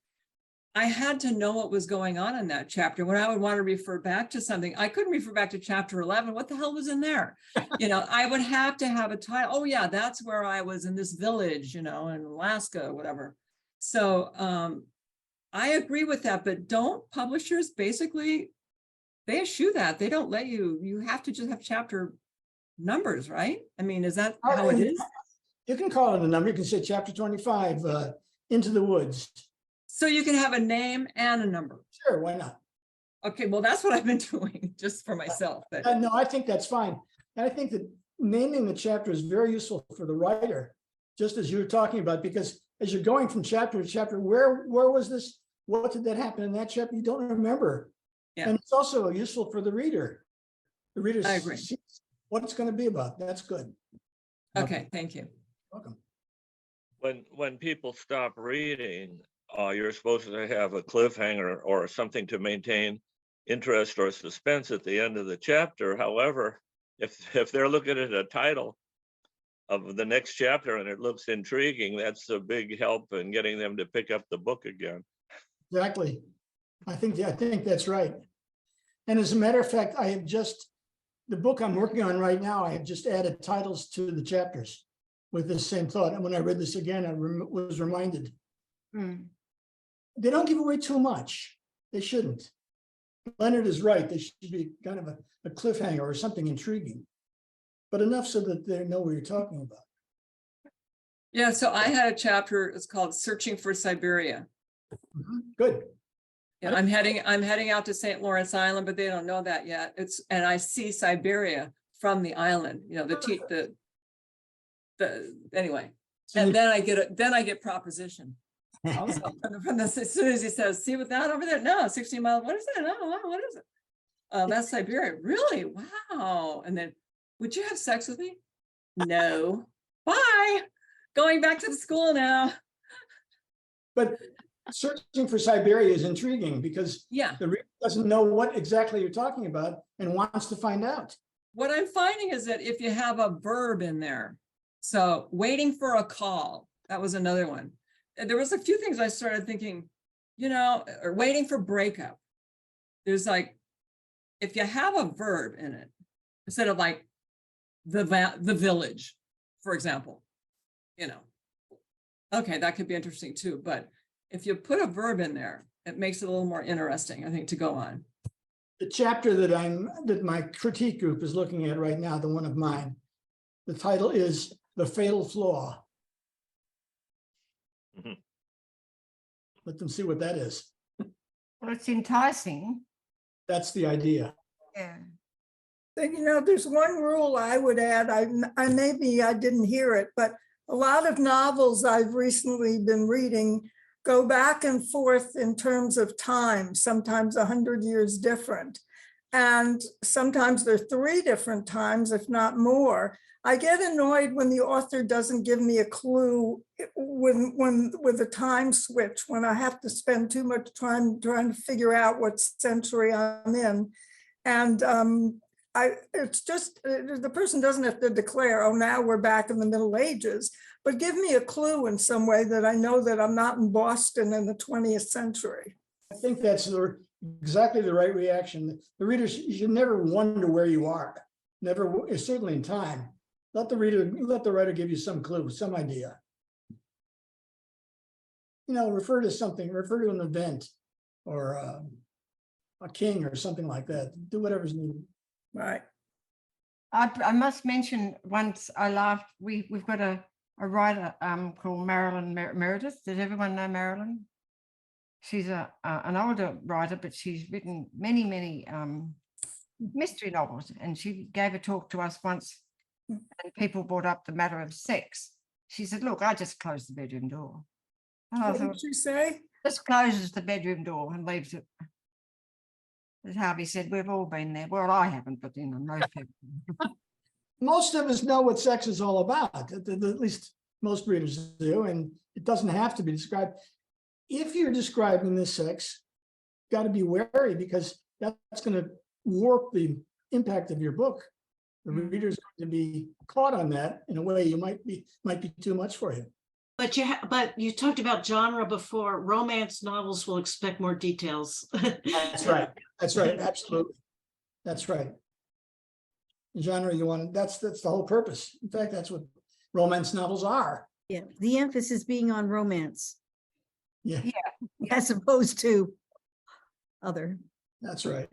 I had to know what was going on in that chapter. When I would want to refer back to something, I couldn't refer back to chapter 11. What the hell was in there? I would have to have a title. Oh yeah, that's where I was in this village, in Alaska or whatever. So I agree with that, but don't publishers basically, they eschew that. They don't let you have to just have chapter numbers, right? I mean, is that how it is?
You can call it a number. You can say chapter 25, Into the Woods.
So you can have a name and a number.
Sure, why not?
Okay, well, that's what I've been doing just for myself. But
No, I think that's fine. And I think that naming the chapter is very useful for the writer, just as you were talking about, because as you're going from chapter to chapter, where was this? What did that happen in that chapter? You don't remember.
Yeah.
And it's also useful for the reader. The reader
I agree.
sees what it's going to be about. That's good.
Okay, thank you.
Welcome.
When people stop reading, you're supposed to have a cliffhanger or something to maintain interest or suspense at the end of the chapter. However, if they're looking at a title of the next chapter and it looks intriguing, that's a big help in getting them to pick up the book again.
Exactly. I think that's right. And as a matter of fact, the book I'm working on right now, I have just added titles to the chapters with this same thought. And when I read this again, I was reminded. They don't give away too much. They shouldn't. Leonard is right. They should be kind of a cliffhanger or something intriguing, but enough so that they know what you're talking about.
Yeah, so I had a chapter, it's called Searching for Siberia.
Good.
Yeah, I'm heading out to St. Lawrence Island, but they don't know that yet. And I see Siberia from the island, anyway. And then I get proposition. Also, as soon as he says, see what that over there? No, 16 miles. What is that? Oh, what is it? That's Siberia. Really? Wow. And then, would you have sex with me? No. Bye. Going back to the school now.
But Searching for Siberia is intriguing because the reader doesn't know what exactly you're talking about and wants to find out.
What I'm finding is that if you have a verb in there, so waiting for a call, that was another one. And there was a few things I started thinking, or waiting for breakup. There's if you have a verb in it, instead of the village, for example, okay, that could be interesting too. But if you put a verb in there, it makes it a little more interesting, I think, to go on.
The chapter that my critique group is looking at right now, the one of mine, the title is The Fatal Flaw. Let them see what that is.
Well, it's enticing.
That's the idea.
Yeah.
There's one rule I would add. I maybe I didn't hear it, but a lot of novels I've recently been reading go back and forth in terms of time, sometimes 100 years different. And sometimes they're 3 different times, if not more. I get annoyed when the author doesn't give me a clue with a time switch, when I have to spend too much time trying to figure out what century I'm in. And it's just, the person doesn't have to declare, oh, now we're back in the Middle Ages, but give me a clue in some way that I know that I'm not in Boston in the 20th century.
I think that's exactly the right reaction. The readers, you should never wonder where you are. Never, certainly in time. Let the writer give you some clue, some idea. Refer to something, refer to an event or a king or something like that. Do whatever's needed.
Right.
I must mention once I laughed. We've got a writer called Marilyn Meredith. Does everyone know Marilyn? She's an older writer, but she's written many mystery novels. And she gave a talk to us once, and people brought up the matter of sex. She said, "Look, I just closed the bedroom door." And I
What
thought,
did she say?
just closes the bedroom door and leaves it. As Harvey said, we've all been there. Well, I haven't, but most people.
Most of us know what sex is all about. At least most readers do, and it doesn't have to be described. If you're describing this sex, got to be wary, because that's going to warp the impact of your book. The reader's going to be caught on that in a way you might be too much for you.
But you talked about genre before. Romance novels will expect more details.
That's right. That's right. Absolutely. That's right. Genre you want, that's the whole purpose. In fact, that's what romance novels are.
Yeah, the emphasis being on romance
Yeah,
as opposed to other.
that's right.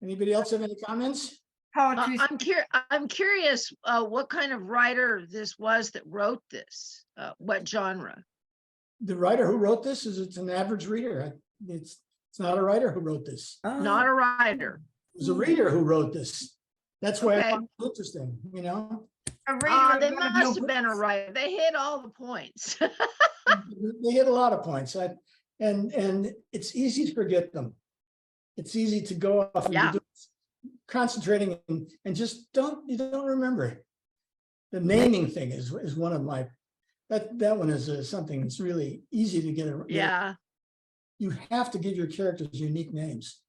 Anybody else have any comments?
Poetry.
I'm curious what kind of writer this was that wrote this, what genre?
The writer who wrote this it's an average reader. It's not a writer who wrote this.
Not a writer.
It was a reader who wrote this. That's why
Okay.
I found it interesting,
A reader
They
of one of
must
your
have been a writer. They hit all the points.
They hit a lot of points. And it's easy to forget them. It's easy to go off and
Yeah.
do concentrating and just don't remember. The naming thing is one of my, that one is something that's really easy to get.
Yeah.
You have to give your characters unique names.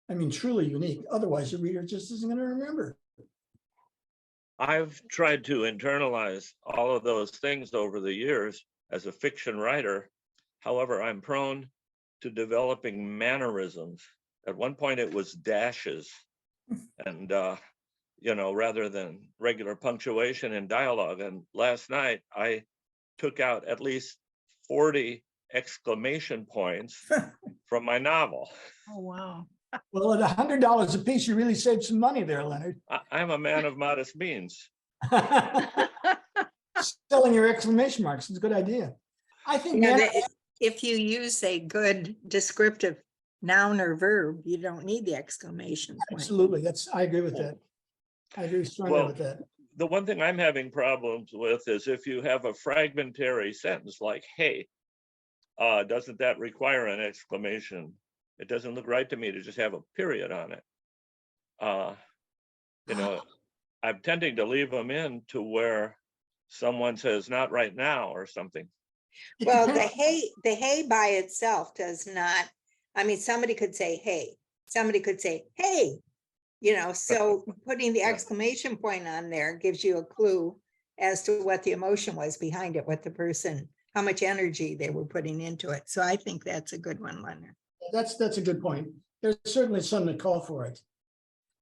I mean, truly unique. Otherwise, the reader just isn't going to remember.
I've tried to internalize all of those things over the years as a fiction writer. However, I'm prone to developing mannerisms. At one point, it was dashes, and rather than regular punctuation in dialogue. And last night, I took out at least 40 exclamation points from my novel.
Oh, wow.
Well, at $100 a piece, you really saved some money there, Leonard.
I'm a man of modest means.
Selling your exclamation marks is a good idea. I think
If you use a good descriptive noun or verb, you don't need the exclamation point.
absolutely. I agree with that. I agree strongly with that.
The one thing I'm having problems with is if you have a fragmentary sentence like, hey, doesn't that require an exclamation? It doesn't look right to me to just have a period on it. I'm tending to leave them in to where someone says, not right now, or something.
Well, the hey by itself does not, I mean, somebody could say, hey, somebody could say, hey, so putting the exclamation point on there gives you a clue as to what the emotion was behind it, what the person, how much energy they were putting into it. So I think that's a good one, Leonard.
That's a good point. There's certainly some that call for it.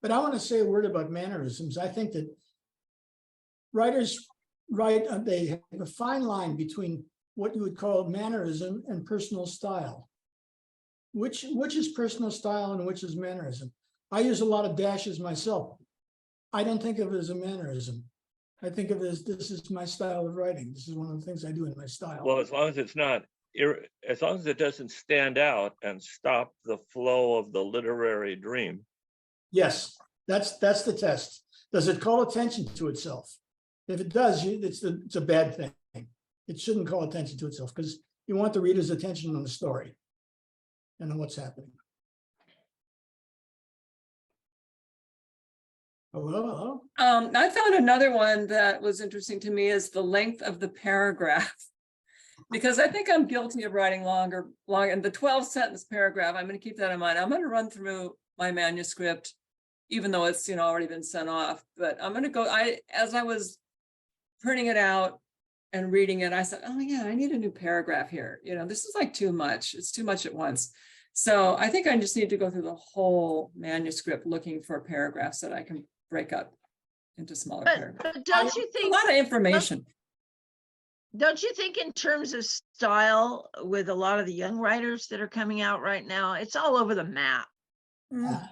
But I want to say a word about mannerisms. I think that writers write, they have a fine line between what you would call mannerism and personal style. Which is personal style and which is mannerism? I use a lot of dashes myself. I don't think of it as a mannerism. I think of it as, this is my style of writing. This is one of the things I do in my style.
Well, as long as it's not, as long as it doesn't stand out and stop the flow of the literary dream.
Yes, that's the test. Does it call attention to itself? If it does, it's a bad thing. It shouldn't call attention to itself, because you want the reader's attention on the story and on what's happening. Hello.
I found another one that was interesting to me is the length of the paragraph. Because I think I'm guilty of writing longer, and the 12-sentence paragraph, I'm going to keep that in mind. I'm going to run through my manuscript, even though it's already been sent off. But I'm going to go. As I was printing it out and reading it, I said, "Oh yeah, I need a new paragraph here. This is like too much. It's too much at once." So I think I just need to go through the whole manuscript looking for paragraphs that I can break up. into smaller
But,
paragraphs.
but don't you
A
think,
lot of information.
don't you think in terms of style with a lot of the young writers that are coming out right now, it's all over the map.
Mm.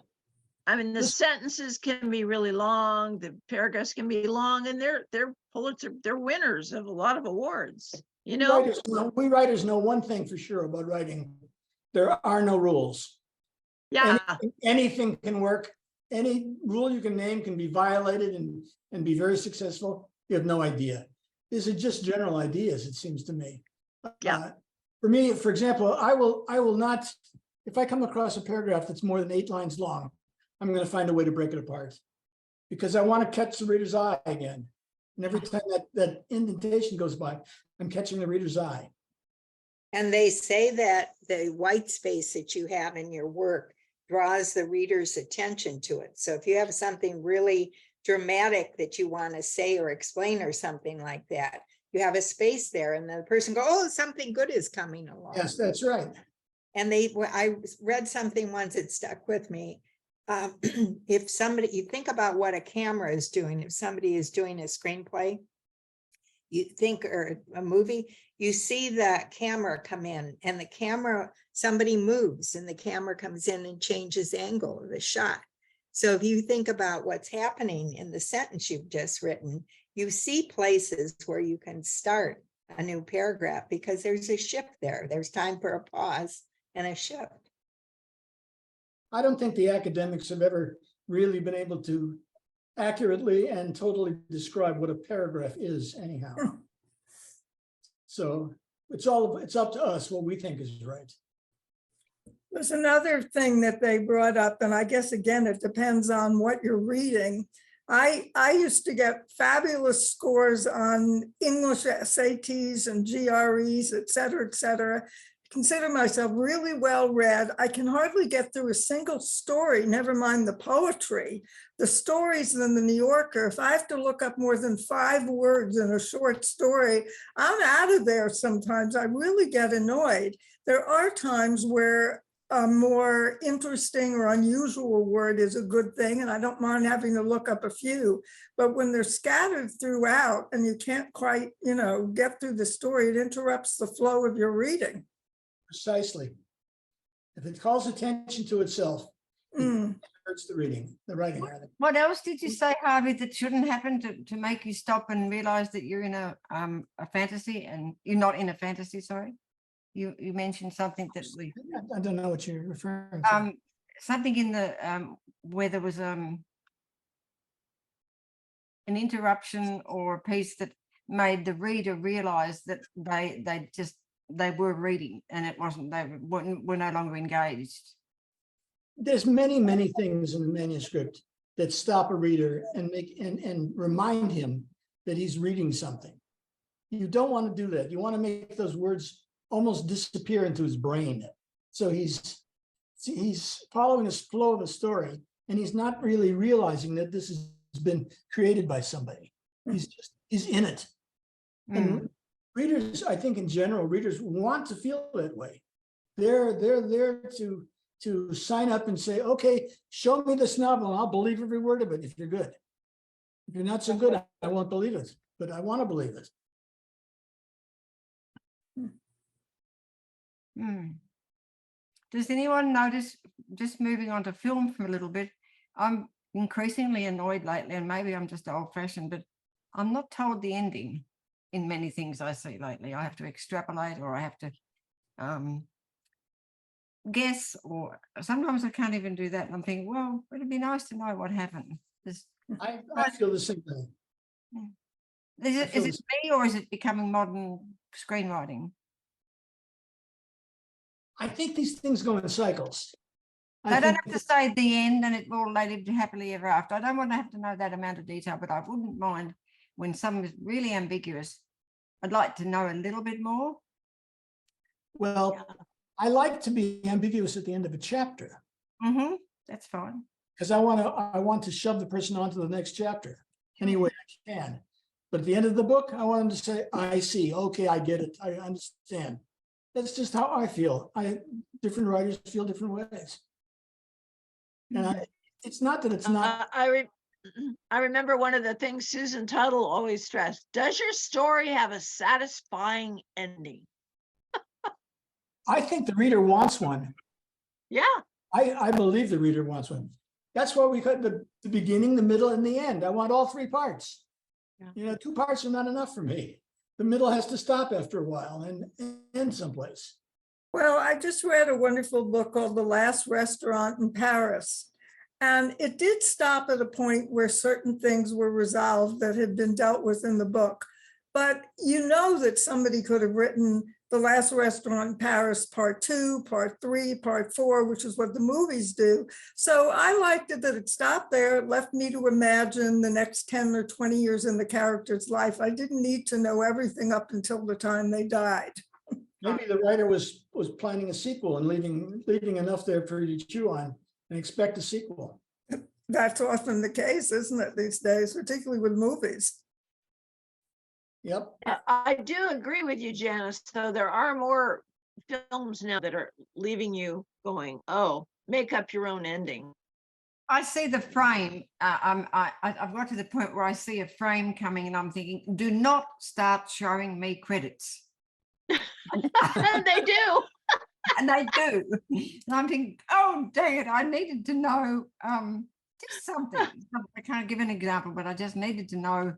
I mean, the
This-
sentences can be really long, the paragraphs can be long, and they're Pulitzer, they're winners of a lot of awards, you know?
We writers know one thing for sure about writing. There are no rules.
Yeah,
Anything can work. Any rule you can name can be violated and be very successful. You have no idea. These are just general ideas, it seems to me.
Yeah.
For me, for example, I will not, if I come across a paragraph that's more than 8 lines long, I'm going to find a way to break it apart because I want to catch the reader's eye again. And every time that indentation goes by, I'm catching the reader's eye.
And they say that the white space that you have in your work draws the reader's attention to it. So if you have something really dramatic that you want to say or explain or something like that, you have a space there and the person go, oh, something good is coming along.
Yes, that's right.
And I read something once that stuck with me. If somebody, you think about what a camera is doing, if somebody is doing a screenplay, you think, or a movie, you see the camera come in and the camera, somebody moves and the camera comes in and changes the angle of the shot. So if you think about what's happening in the sentence you've just written, you see places where you can start a new paragraph because there's a shift there. There's time for a pause and a shift.
I don't think the academics have ever really been able to accurately and totally describe what a paragraph is anyhow. So it's up to us what we think is right.
There's another thing that they brought up, and I guess, again, it depends on what you're reading. I used to get fabulous scores on English SATs and GREs, et cetera, consider myself really well read. I can hardly get through a single story, never mind the poetry. The stories in the New Yorker, if I have to look up more than 5 words in a short story, I'm out of there sometimes. I really get annoyed. There are times where a more interesting or unusual word is a good thing, and I don't mind having to look up a few. But when they're scattered throughout and you can't quite, get through the story, it interrupts the flow of your reading.
Precisely. If it calls attention to itself, it hurts the writing rather.
What else did you say, Harvey, that shouldn't happen to make you stop and realize that you're in a fantasy and you're not in a fantasy, sorry? You mentioned something that we...
I don't know what you're referring to.
Something in the, where there was an interruption or a piece that made the reader realize that they were reading and it wasn't, they were no longer engaged.
There's many things in the manuscript that stop a reader and and remind him that he's reading something. You don't want to do that. You want to make those words almost disappear into his brain. So he's following the flow of a story and he's not really realizing that this has been created by somebody. He's in it. And readers, I think in general, readers want to feel that way. They're there to sign up and say, okay, show me this novel and I'll believe every word of it if you're good. If you're not so good, I won't believe it, but I want to believe it.
Does anyone notice, just moving on to film for a little bit, I'm increasingly annoyed lately, and maybe I'm just old-fashioned, but I'm not told the ending in many things I see lately. I have to extrapolate, or I have to guess, or sometimes I can't even do that. And I'm thinking, well, it'd be nice to know what happened.
I feel the same thing.
Is it me, or is it becoming modern screenwriting?
I think these things go in cycles.
I don't have to say the end and it all they lived happily ever after. I don't want to have to know that amount of detail, but I wouldn't mind when something is really ambiguous. I'd like to know a little bit more.
Well, I like to be ambiguous at the end of a chapter.
That's fine.
Because I want to shove the person onto the next chapter any way I can. But at the end of the book, I want them to say, I see, okay, I get it, I understand. That's just how I feel. Different writers feel different ways. And it's not that it's not
I remember one of the things Susan Tuttle always stressed, does your story have a satisfying ending?
I think the reader wants one.
Yeah,
I believe the reader wants one. That's why we cut the beginning, the middle, and the end. I want all three parts.
Yeah.
You know, two parts are not enough for me. The middle has to stop after a while and end someplace.
Well, I just read a wonderful book called The Last Restaurant in Paris. And it did stop at a point where certain things were resolved that had been dealt with in the book. But you know that somebody could have written The Last Restaurant in Paris, part 2, part 3, part 4, which is what the movies do. So I liked it that it stopped there. It left me to imagine the next 10 or 20 years in the character's life. I didn't need to know everything up until the time they died.
Maybe the writer was planning a sequel and leaving enough there for you to chew on and expect a sequel.
That's often the case, isn't it, these days, particularly with movies?
Yep.
I do agree with you, Janice, though there are more films now that are leaving you going, oh, make up your own ending.
I see the frame. I've got to the point where I see a frame coming and I'm thinking, do not start showing me credits.
And they do.
And they do. And I'm thinking, oh, dang it, I needed to know just something. I can't give an example, but I just needed to know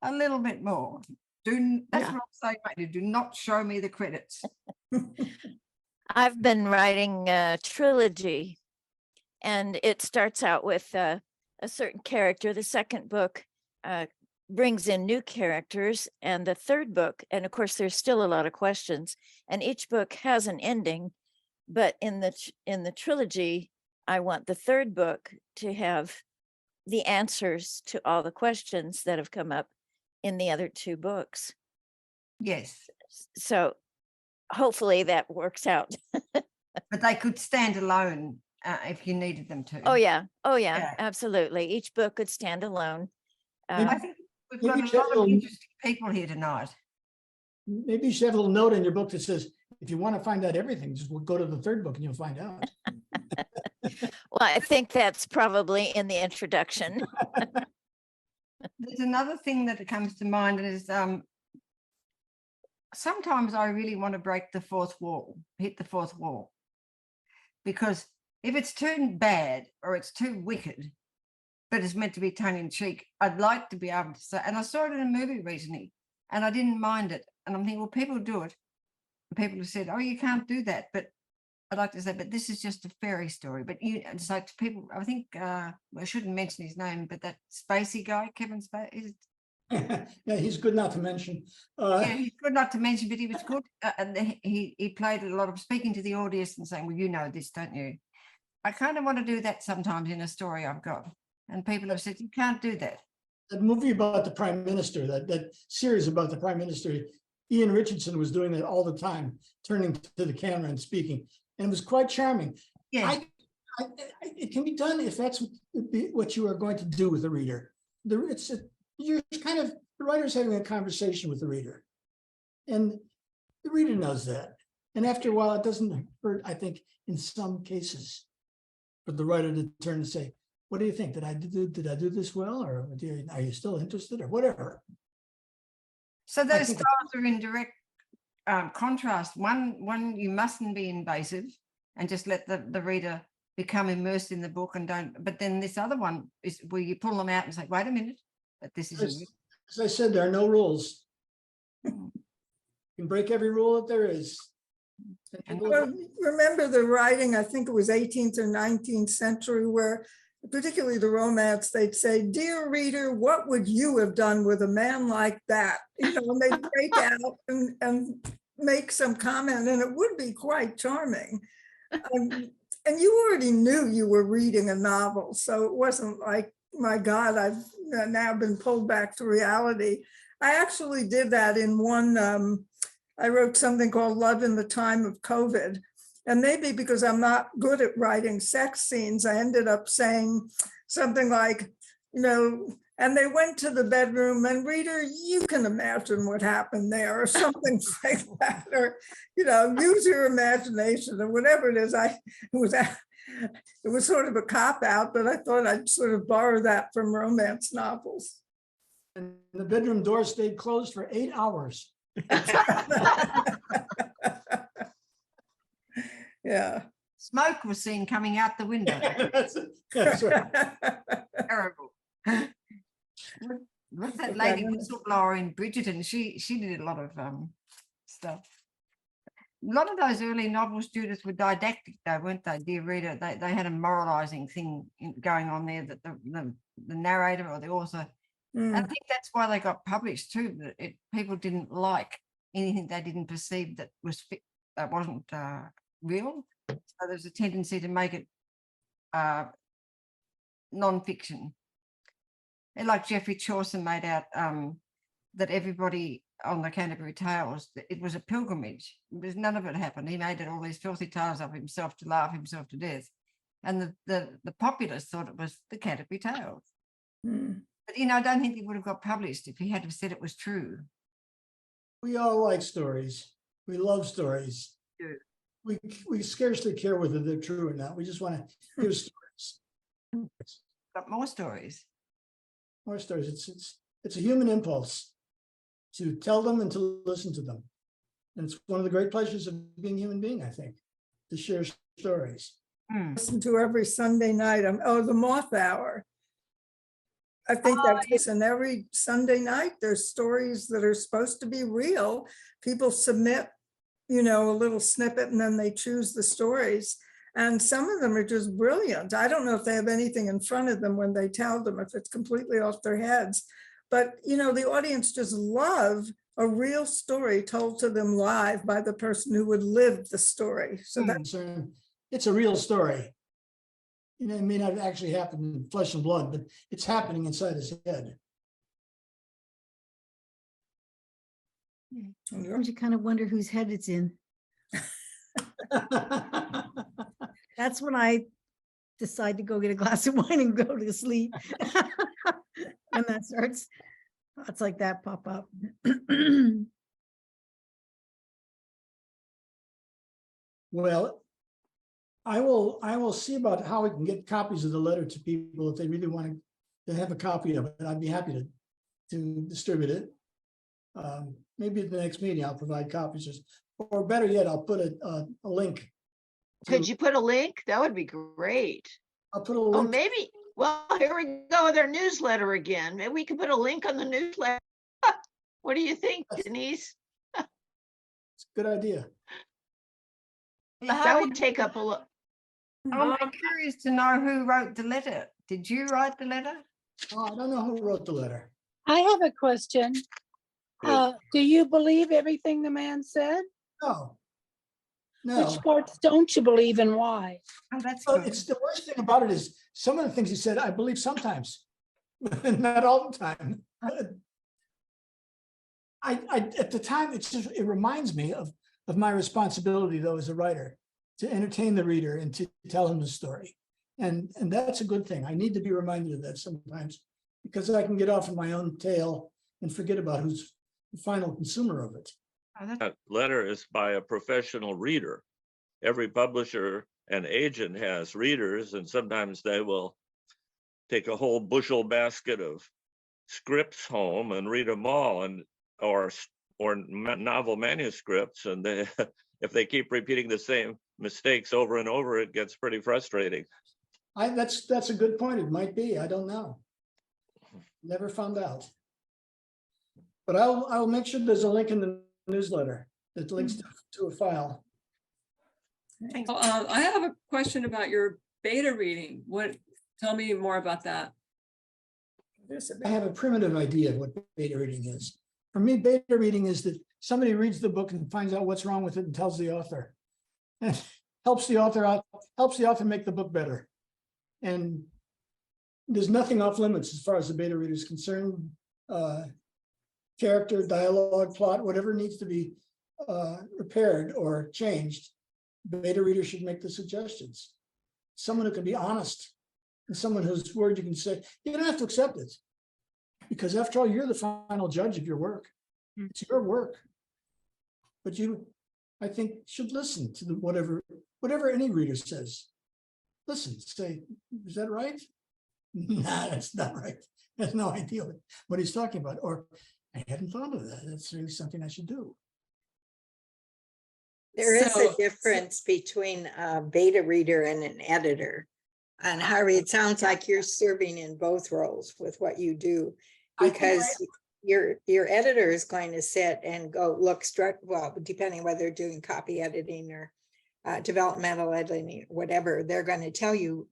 a little bit more. That's what I'm saying, do not show me the credits.
I've been writing a trilogy, and it starts out with a certain character. The second book brings in new characters, and the third book, and of course there's still a lot of questions, and each book has an ending, but in the trilogy, I want the third book to have the answers to all the questions that have come up in the other two books.
Yes.
So hopefully that works out.
But they could stand alone if you needed them to.
Oh yeah,
Yeah.
absolutely. Each book could stand alone.
I think we've got
Maybe
a lot of
Cheryl-
interesting people here tonight.
Maybe you should have a little note in your book that says, if you want to find out everything, just go to the third book and you'll find out.
Well, I think that's probably in the introduction.
There's another thing that comes to mind is sometimes I really want to break the fourth wall, hit the fourth wall. Because if it's too bad or it's too wicked, but it's meant to be tongue in cheek, I'd like to be able to say, and I saw it in a movie recently and I didn't mind it. And I'm thinking, well, people do it. And people have said, oh, you can't do that. But I'd like to say, but this is just a fairy story. But it's like people, I think, I shouldn't mention his name, but that Spacey guy, Kevin Spacey.
Yeah, he's good not to mention.
Yeah, he's good not to mention, but he was good. And he played a lot of speaking to the audience and saying, well, you know this, don't you? I kind of want to do that sometimes in a story I've got. And people have said, you can't do that.
That movie about the prime minister, that series about the prime minister, Ian Richardson was doing that all the time, turning to the camera and speaking. And it was quite charming.
Yeah.
It can be done if that's what you are going to do with the reader. You're kind of, the writer's having a conversation with the reader. And the reader knows that. And after a while, it doesn't hurt, I think, in some cases, for the writer to turn and say, what do you think? Did I do this well? Or are you still interested or whatever?
So those
think
styles are in direct contrast. One, you mustn't be invasive and just let the reader become immersed in the book and don't. But then this other one is where you pull them out and say, wait a minute, but this is.
As I said, there are no rules. You can break every rule that there is.
Well, remember the writing, I think it was 18th or 19th century, where particularly the romance, they'd say, dear reader, what would you have done with a man like that? You know, and they'd break out and make some comment, and it would be quite charming. And you already knew you were reading a novel, so it wasn't like, my God, I've now been pulled back to reality. I actually did that in one, I wrote something called Love in the Time of COVID. And maybe because I'm not good at writing sex scenes, I ended up saying something like, you know, and they went to the bedroom, and reader, you can imagine what happened there, or something like that, or, you know, use your imagination, or whatever it is. It was sort of a cop out, but I thought I'd sort of borrow that from romance novels.
And the bedroom door stayed closed for 8 hours.
Yeah.
Smoke was seen coming out the window.
That's right.
Terrible. What's that lady whistleblower in Bridgerton? She did a lot of stuff. A lot of those early novels, Judith, were didactic, though, weren't they, dear reader? They had a moralizing thing going on there that the narrator or the author. And I think that's why they got published too. That people didn't like anything they didn't perceive that wasn't real. So there's a tendency to make it non-fiction. And like Geoffrey Chaucer made out that everybody on the Canterbury Tales, it was a pilgrimage. Because none of it happened. He made it all these filthy tales of himself to laugh himself to death. And the populace thought it was the Canterbury Tales. But, you know, I don't think it would have got published if he had have said it was true.
We all like stories. We love stories.
Yeah.
We scarcely care whether they're true or not. We just want to hear stories.
Got more stories.
More stories. It's a human impulse to tell them and to listen to them. And it's one of the great pleasures of being a human being, I think, to share stories.
Listen to every Sunday night. The Moth Hour. I think that's and every Sunday night there's stories that are supposed to be real. People submit, you know, a little snippet and then they choose the stories. And some of them are just brilliant. I don't know if they have anything in front of them when they tell them, if it's completely off their heads. But, you know, the audience just love a real story told to them live by the person who would live the story. So that's
it's a real story. You know, it may not actually happen in flesh and blood, but it's happening inside his head.
Sometimes you kind of wonder whose head it's in. That's when I decide to go get a glass of wine and go to sleep. And that starts, thoughts like that pop up.
Well, I will see about how we can get copies of the letter to people if they really want to have a copy of it. I'd be happy to distribute it. Maybe at the next meeting I'll provide copies, or better yet, I'll put a link.
Could you put a link? That would be great.
I'll put a link.
Oh, maybe. Well, here we go with our newsletter again. Maybe we could put a link on the newsletter. What do you think, Denise?
It's a good idea.
That would take up a lot.
I'm curious to know who wrote the letter. Did you write the letter?
Oh, I don't know who wrote the letter.
I have a question.
Yes.
Do you believe everything the man said?
No. No.
Which parts don't you believe and why?
Oh, that's
Well,
good.
it's the worst thing about it is some of the things he said, I believe sometimes, not all the time. I at the time, it reminds me of my responsibility though as a writer to entertain the reader and to tell him the story. And that's a good thing. I need to be reminded of that sometimes because I can get off in my own tail and forget about who's the final consumer of it.
That letter is by a professional reader. Every publisher and agent has readers, and sometimes they will take a whole bushel basket of scripts home and read them all, and or novel manuscripts, and they, if they keep repeating the same mistakes over and over, it gets pretty frustrating.
That's a good point. It might be. I don't know. Never found out. But I'll make sure there's a link in the newsletter that links to a file.
I have a question about your beta reading. Tell me more about that.
I have a primitive idea of what beta reading is. For me, beta reading is that somebody reads the book and finds out what's wrong with it and tells the author. And helps the author out, helps the author make the book better. And there's nothing off limits as far as the beta reader is concerned. Character, dialogue, plot, whatever needs to be repaired or changed, the beta reader should make the suggestions. Someone who can be honest and someone whose word you can say, you don't have to accept it. Because after all, you're the final judge of your work. It's your work. But you, I think, should listen to whatever any reader says. listen, say, is that right? Nah, that's not right. Has no idea what he's talking about. Or I hadn't thought of that. That's really something I should do.
There is
So-
a difference between a beta reader and an editor. And Harvey, it sounds like you're serving in both roles with what you do,
I think I-
because your editor is going to sit and go look well, depending whether they're doing copy editing or developmental editing, whatever, they're going to tell you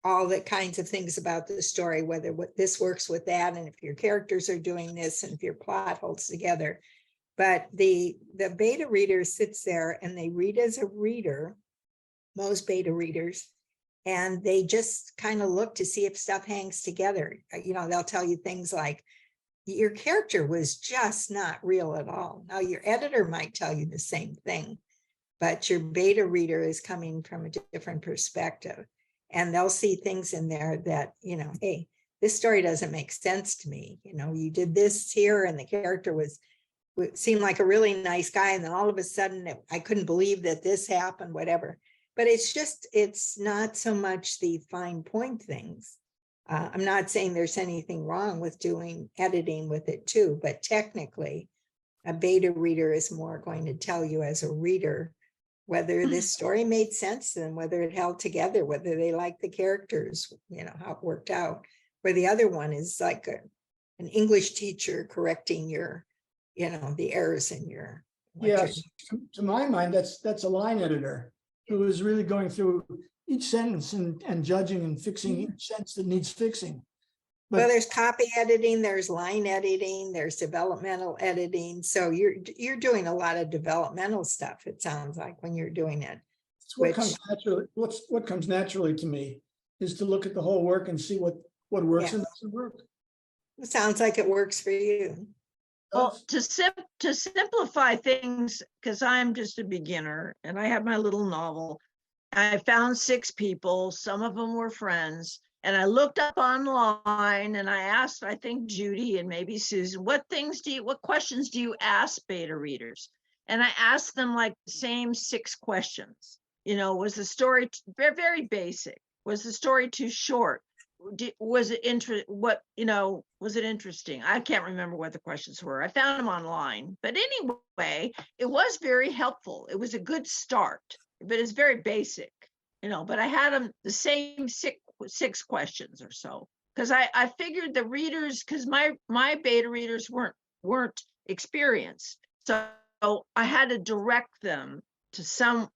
all the kinds of things about the story, whether what this works with that, and if your characters are doing this, and if your plot holds together. But the beta reader sits there and they read as a reader, most beta readers, and they just kind of look to see if stuff hangs together. You know, they'll tell you things like, your character was just not real at all. Now, your editor might tell you the same thing, but your beta reader is coming from a different perspective. And they'll see things in there that, you know, hey, this story doesn't make sense to me. You know, you did this here and the character seemed like a really nice guy. And then all of a sudden I couldn't believe that this happened, whatever. But it's not so much the fine point things. I'm not saying there's anything wrong with doing editing with it too, but technically a beta reader is more going to tell you as a reader whether this story made sense and whether it held together, whether they liked the characters, you know, how it worked out. Where the other one is like an English teacher correcting your, you know, the errors in your.
Yes, to my mind, that's a line editor who is really going through each sentence and judging and fixing each sentence that needs fixing.
Well,
But
there's copy editing, there's line editing, there's developmental editing. So you're doing a lot of developmental stuff, it sounds like, when you're doing it.
what comes naturally, what comes naturally to me is to look at the whole work and see what works and doesn't work.
It sounds like it works for you.
Well, to simplify things, because I'm just a beginner and I have my little novel, I found 6 people, some of them were friends, and I looked up online and I asked, I think Judy and maybe Susan, what questions do you ask beta readers? And I asked them like the same 6 questions. You know, was the story very, very basic? Was the story too short? Was it was it interesting? I can't remember what the questions were. I found them online, but anyway, it was very helpful. It was a good start, but it's very basic, you know, but I had them the same 6 questions or so, because I figured the readers, because my beta readers weren't experienced, so I had to direct them to somewhere.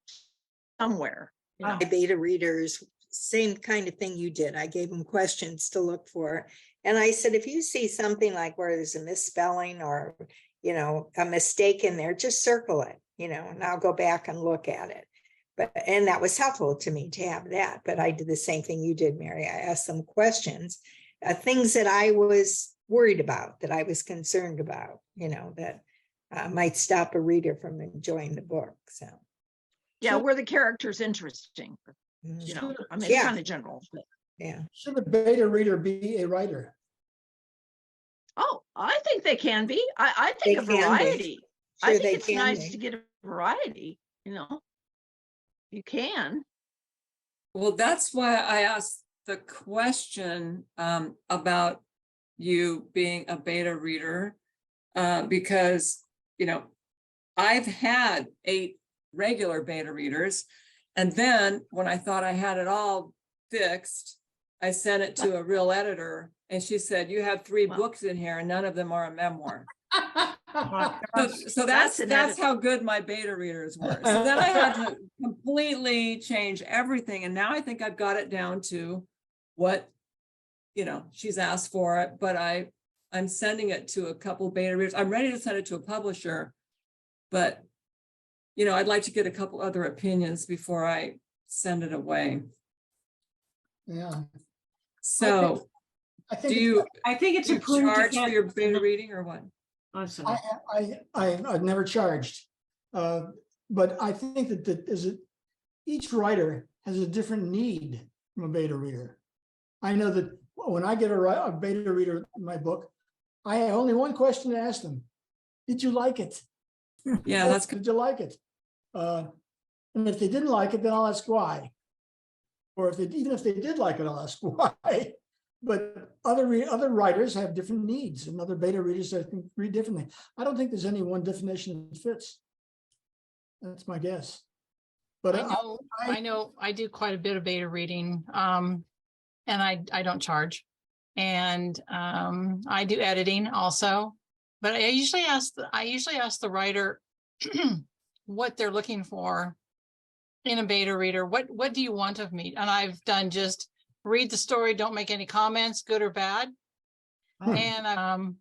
You know?
My beta readers, same kind of thing you did. I gave them questions to look for. And I said, if you see something like where there's a misspelling or, you know, a mistake in there, just circle it, you know, and I'll go back and look at it. And that was helpful to me to have that. But I did the same thing you did, Mary. I asked them questions, things that I was worried about, that I was concerned about, you know, that might stop a reader from enjoying the book. So,
yeah, were the characters interesting? You know, I mean, it's kind of general. But.
Yeah.
Should a beta reader be a writer?
Oh, I think they can be. I think a variety. I think it's nice to get a variety, you know. You can.
Well, that's why I asked the question about you being a beta reader, because, you know, I've had 8 regular beta readers. And then when I thought I had it all fixed, I sent it to a real editor and she said, you have 3 books in here and none of them are a memoir. So that's how good my beta readers were. So then I had to completely change everything. And now I think I've got it down to what, you know, she's asked for it, but I'm sending it to a couple beta readers. I'm ready to send it to a publisher, but you know, I'd like to get a couple other opinions before I send it away.
Yeah.
So
I think it's
do you
important
charge for your beta reading or what?
I've never charged, but I think that each writer has a different need from a beta reader. I know that when I get a beta reader in my book, I have only one question to ask them: did you like it?
Yeah, that's good.
Did you like it? And if they didn't like it, then I'll ask why. Or if they, even if they did like it, I'll ask why. But other writers have different needs, and other beta readers that can read differently. I don't think there's any one definition that fits. That's my guess. But
I know I do quite a bit of beta reading, and I don't charge. And I do editing also. But I usually ask the writer what they're looking for in a beta reader. What do you want of me? And I've done just read the story, don't make any comments, good or bad. And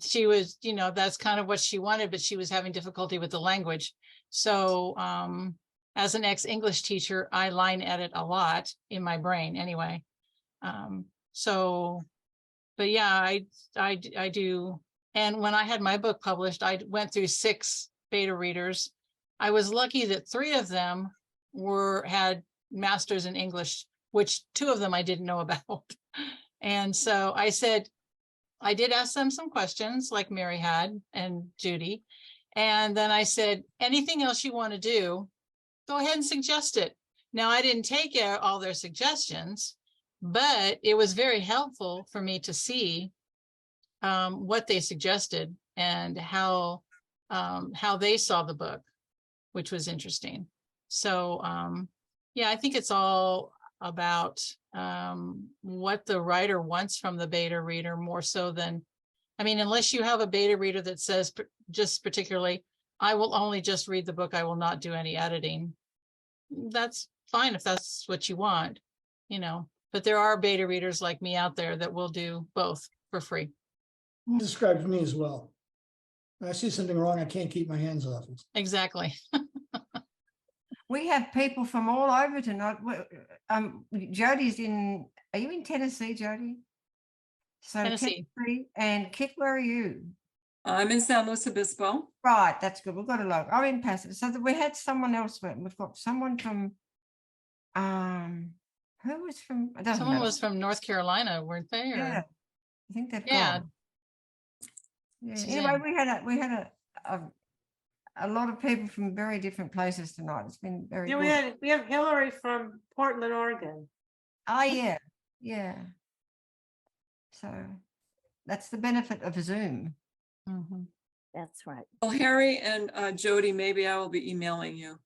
she was, that's kind of what she wanted, but she was having difficulty with the language. So as an ex-English teacher, I line edit a lot in my brain anyway. But yeah, I do. And when I had my book published, I went through 6 beta readers. I was lucky that 3 of them had masters in English, which 2 of them I didn't know about. And so I said, I did ask them some questions like Mary had and Judy. And then I said, anything else you want to do, go ahead and suggest it. Now, I didn't take all their suggestions, but it was very helpful for me to see what they suggested and how they saw the book, which was interesting. So yeah, I think it's all about what the writer wants from the beta reader more so than, I mean, unless you have a beta reader that says just particularly, I will only just read the book, I will not do any editing. That's fine if that's what you want, but there are beta readers like me out there that will do both for free.
Describes me as well. When I see something wrong, I can't keep my hands off it.
Exactly.
We have people from all over tonight. Jody's are you in Tennessee, Jody? So
Tennessee.
And Kit, where are you?
I'm in San Luis Obispo.
Right, that's good. We've got a lot. I'm in Pasadena. So we had someone else. We've got someone from, who was from?
Someone was from North Carolina, weren't they? Or?
Yeah, I think they've
gone.
Yeah. Anyway, we had a lot of people from very different places tonight. It's been very good.
We have Hillary from Portland, Oregon.
Oh yeah. So that's the benefit of Zoom.
Mm-hmm. That's right.
Well, Harry and Jody, maybe I will be emailing you.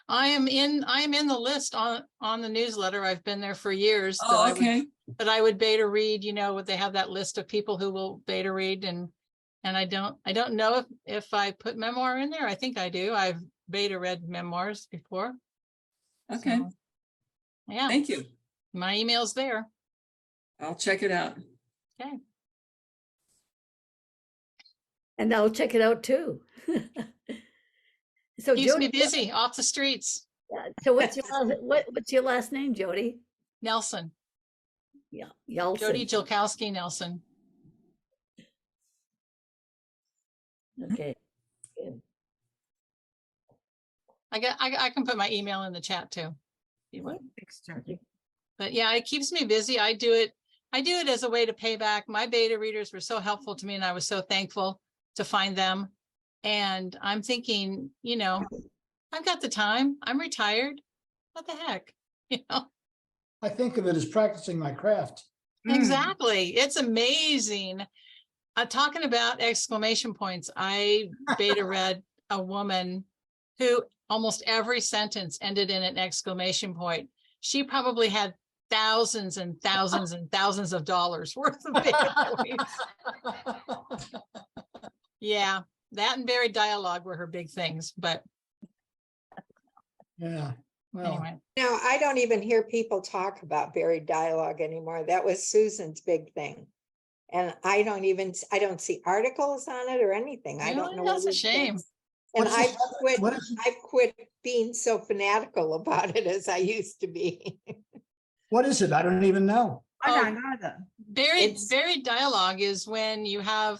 I am in the list on the newsletter. I've been there for years.
Oh, okay.
That I would beta read, they have that list of people who will beta read, and I don't know if I put memoir in there. I think I do. I've beta read memoirs before.
Okay.
So, yeah.
Thank you.
My email's there.
I'll check it out.
Okay.
And I'll check it out too. So
Keeps
Jody,
me busy off the streets.
so what's your last name, Jody?
Nelson.
Yeah, Yeltsin.
Jody Jilkowski Nelson.
Okay. Good.
I can put my email in the chat too. If you want.
Thanks, Jody.
But yeah, it keeps me busy. I do it as a way to pay back. My beta readers were so helpful to me, and I was so thankful to find them. And I'm thinking, I've got the time. I'm retired. What the heck?
I think of it as practicing my craft.
Exactly. It's amazing. Talking about exclamation points, I beta read a woman who almost every sentence ended in an exclamation point. She probably had thousands and thousands and thousands of dollars worth of beta points. Yeah, that and buried dialogue were her big things, but
yeah. Well,
anyway.
No, I don't even hear people talk about buried dialogue anymore. That was Susan's big thing. And I don't see articles on it or anything.
Really?
I don't know.
That's
what
a shame.
And
What is
I've quit being so fanatical about it as I used to be.
What is it? I don't even know.
I don't either.
Buried dialogue is when you have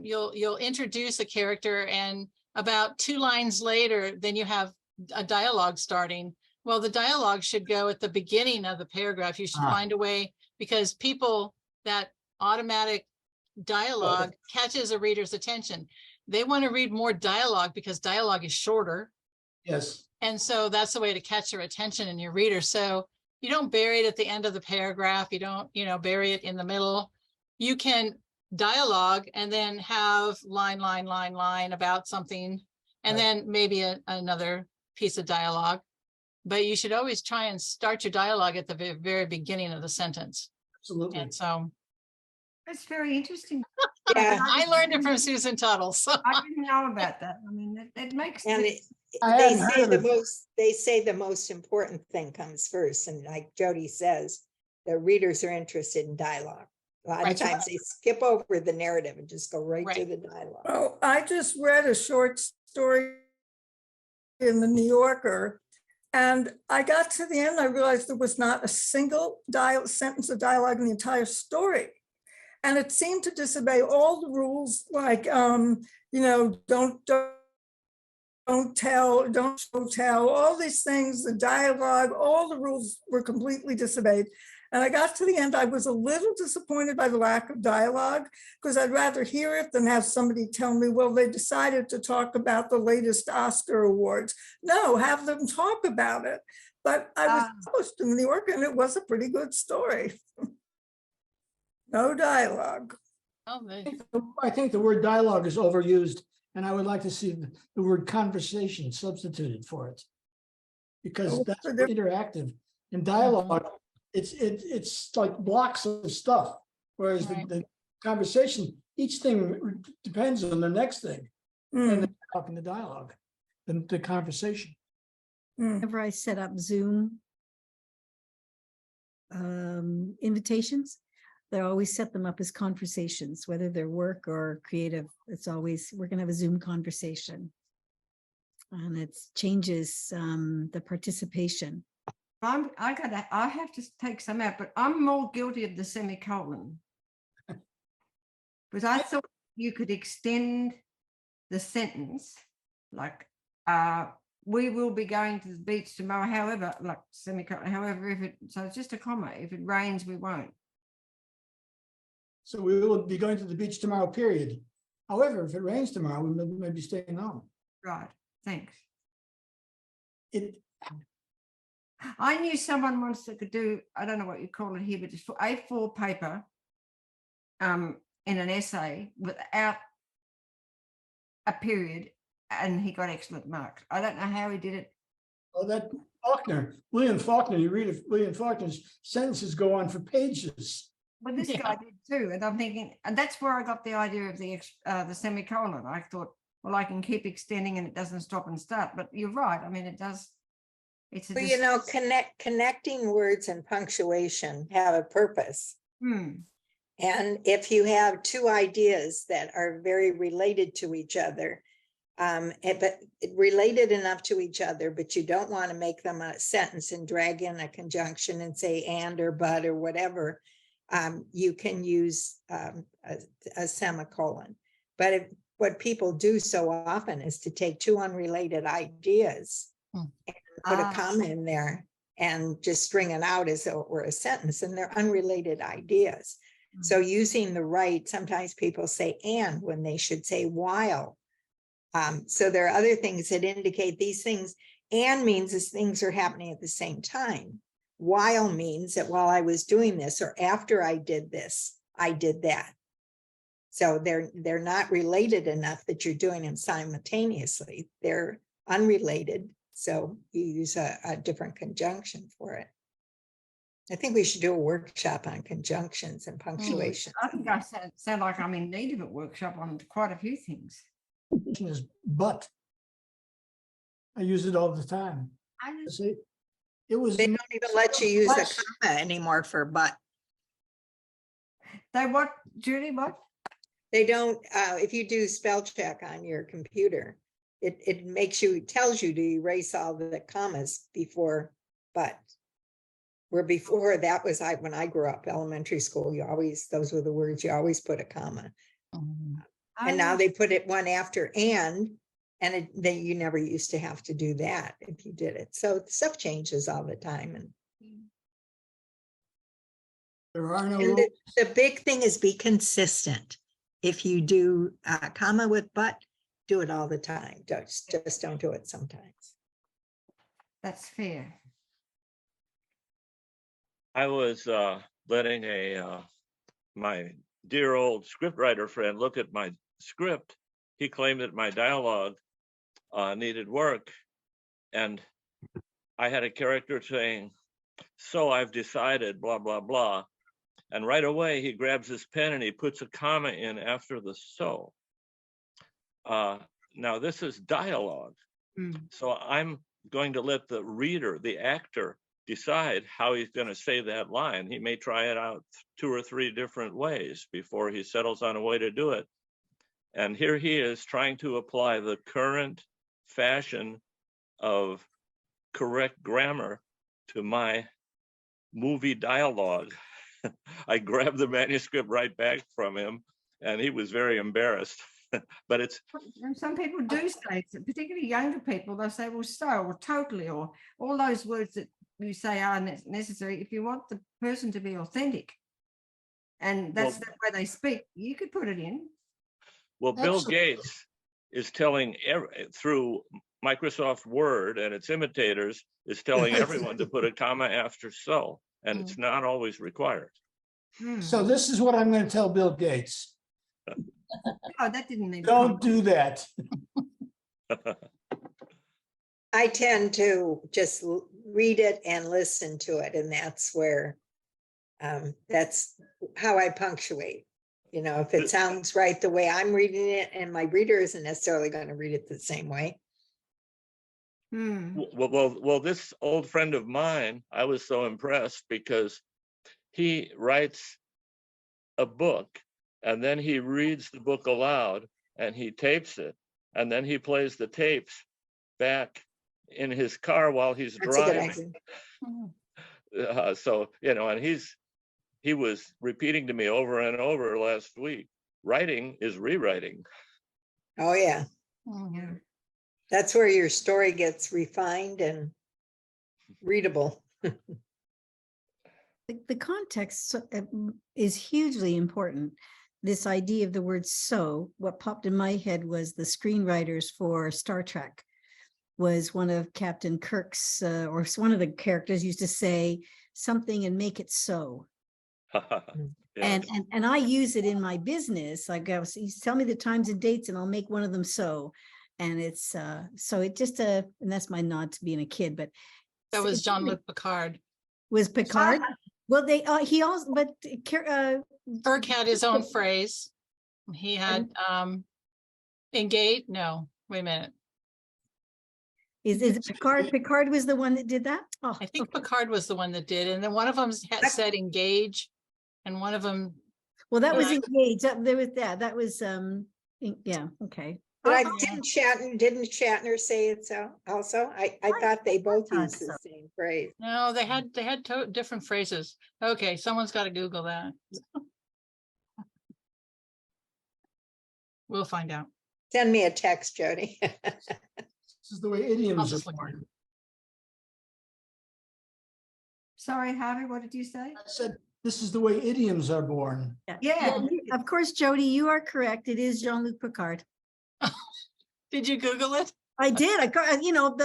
you'll introduce a character, and about 2 lines later, then you have a dialogue starting. Well, the dialogue should go at the beginning of the paragraph. You should find a way, because that automatic dialogue catches a reader's attention. They want to read more dialogue because dialogue is shorter.
Yes.
And so that's the way to catch your attention in your reader. So you don't bury it at the end of the paragraph. You don't, bury it in the middle. You can dialogue and then have line about something, and then maybe another piece of dialogue. But you should always try and start your dialogue at the very beginning of the sentence.
Absolutely.
And so
That's very interesting.
Yeah.
I learned it from Susan Tuttle. So
I didn't know about that. I mean, it makes
And
sense.
they say the most important thing comes first. And like Jody says, the readers are interested in dialogue. A lot of
Right.
times they skip over the narrative and just go right to
Right.
the dialogue.
Oh, I just read a short story in the New Yorker, and I got to the end, I realized there was not a single sentence of dialogue in the entire story. And it seemed to disobey all the rules, like, don't tell, don't show tell, all these things, the dialogue, all the rules were completely disobeyed. And I got to the end, I was a little disappointed by the lack of dialogue, because I'd rather hear it than have somebody tell me, well, they decided to talk about the latest Oscar awards. No, have them talk about it. But I was published in the New Yorker, and it was a pretty good story. No dialogue.
I think the word dialogue is overused, and I would like to see the word conversation substituted for it. Because that's interactive. In dialogue, it's like blocks of stuff, whereas the conversation, each thing depends on the next thing. And then talking the dialogue, the conversation.
Whenever I set up Zoom invitations, they always set them up as conversations, whether they're work or creative. It's always, we're going to have a Zoom conversation. And it changes the participation.
I have to take some out, but I'm more guilty of the semicolon. Because I thought you could extend the sentence, like, we will be going to the beach tomorrow, however, like semicolon, however, so it's just a comma. If it rains, we won't.
So we will be going to the beach tomorrow, period. However, if it rains tomorrow, we may be staying home.
Right, thanks.
I
knew someone once that could do, I don't know what you call it here, but it's for A4 paper in an essay without a period, and he got excellent marks. I don't know how he did it.
Oh, that William Faulkner, you read William Faulkner's sentences go on for pages.
Well, this guy did too, and I'm thinking, and that's where I got the idea of the semicolon. I thought, well, I can keep extending and it doesn't stop and start. But you're right. I mean, it does.
Well, connecting words and punctuation have a purpose. And if you have two ideas that are very related to each other, but related enough to each other, but you don't want to make them a sentence and drag in a conjunction and say and or but or whatever, you can use a semicolon. But what people do so often is to take two unrelated ideas and put a comma in there and just string it out as though it were a sentence, and they're unrelated ideas. So using the right, sometimes people say and when they should say while. So there are other things that indicate these things. And means as things are happening at the same time. While means that while I was doing this or after I did this, I did that. So they're not related enough that you're doing them simultaneously. They're unrelated. So you use a different conjunction for it. I think we should do a workshop on conjunctions and punctuation.
I think I sound like I'm in need of a workshop on quite a few things.
Is but I use it all the time.
They don't even let you use a comma anymore for but.
They what, Judy, what?
They don't, if you do spell check on your computer, it tells you to erase all the commas before but. Where before that was when I grew up, elementary school, those were the words, you always put a comma. And now they put it one after and then you never used to have to do that if you did it. So stuff changes all the time. And
there are no
rules. The big thing is be consistent. If you do a comma with but, do it all the time. Just don't do it sometimes.
That's fair.
I was letting my dear old scriptwriter friend look at my script. He claimed that my dialogue needed work, and I had a character saying, "So I've decided, blah, blah, blah." And right away, he grabs his pen and he puts a comma in after the "so." Now, this is dialogue. So I'm going to let the reader, the actor, decide how he's going to say that line. He may try it out 2 or 3 different ways before he settles on a way to do it. And here he is trying to apply the current fashion of correct grammar to my movie dialogue. I grabbed the manuscript right back from him, and he was very embarrassed. But it's,
And some people do say, particularly younger people, they'll say, well, so, or totally, or all those words that you say are necessary if you want the person to be authentic. And that's the way they speak. You could put it in.
well, Bill
Absolutely.
Gates is telling through Microsoft Word and its imitators is telling everyone to put a comma after "so," and it's not always required.
So this is what I'm going to tell Bill Gates.
Oh, that didn't need.
Don't do that.
I tend to just read it and listen to it, and that's where, that's how I punctuate. You know, if it sounds right the way I'm reading it, and my reader isn't necessarily going to read it the same way.
Well, this old friend of mine, I was so impressed because he writes a book and then he reads the book aloud and he tapes it, and then he plays the tapes back in his car while he's
That's a good
driving.
idea.
So, you know, and he was repeating to me over and over last week, writing is rewriting.
Oh, yeah.
Yeah.
That's where your story gets refined and readable.
The context is hugely important. This idea of the word "so," what popped in my head was the screenwriters for Star Trek was one of Captain Kirk's, or one of the characters used to say something and make it so.
Yes.
And I use it in my business. I go, you tell me the times and dates and I'll make one of them so. And it's so it just and that's my nod to being a kid, but
That was Jean-Luc Picard.
was Picard. Well, he also, but
Kirk had his own phrase. He had engage. No, wait a minute.
Is it Picard? Picard was the one that did that? Oh,
I think Picard was the one that did, and then one of them said engage, and one of them.
well, that was engaged. There was that was yeah, okay.
But didn't Shatner say it so also? I thought they both used the same phrase.
No, they had different phrases. Okay, someone's got to Google that. We'll find out.
Send me a text, Jody.
This is the way idioms are born.
Sorry, Harvey, what did you say?
I said, this is the way idioms are born.
Yeah.
Of course, Jody, you are correct. It is Jean-Luc Picard.
Did you Google it?
I did. You know,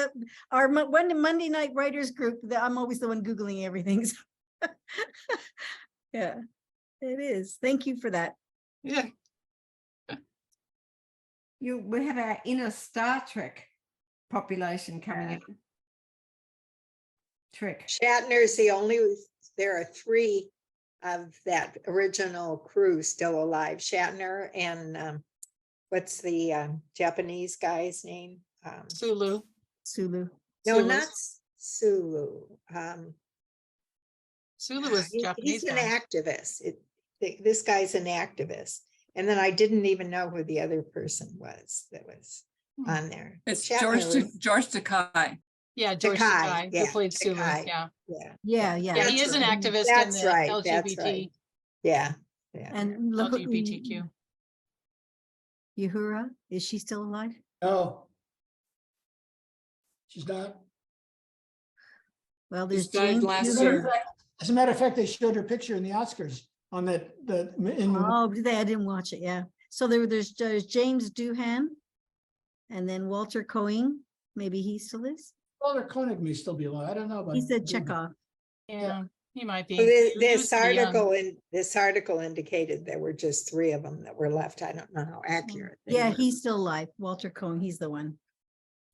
our Monday night writers group, I'm always the one Googling everything. So. Yeah, it is. Thank you for that.
Yeah.
We have our inner Star Trek population coming in. Trek.
Shatner's the only, there are 3 of that original crew still alive. Shatner and what's the Japanese guy's name?
Sulu.
Sulu.
No,
Sulu.
not Sulu.
Sulu was Japanese.
He's an
guy.
activist. This guy's an activist. And then I didn't even know who the other person was that was on there.
It's
Shatner
George Takei.
Yeah, George
Takei,
Takei,
yeah,
who played Sulu.
Takei.
Yeah.
Yeah.
Yeah.
He is an activist in
That's
the
right.
LGBT,
That's right. Yeah.
And look,
LGBTQ.
Uhura, is she still alive?
No. She's not.
Well, there's
died
James.
last
Duhan.
year.
As a matter of fact, they showed her picture in the Oscars on that,
Oh, did they? I didn't watch it. Yeah. So there's James Doohan, and then Walter Coing. Maybe he still is.
Walter Koenig may still be alive. I don't know about.
He said
David.
Chekhov.
Yeah, he might be.
Well,
He
This
was pretty young.
article indicated there were just 3 of them that were left. I don't know how accurate. they
Yeah,
were.
he's still alive. Walter Cohn, he's the one.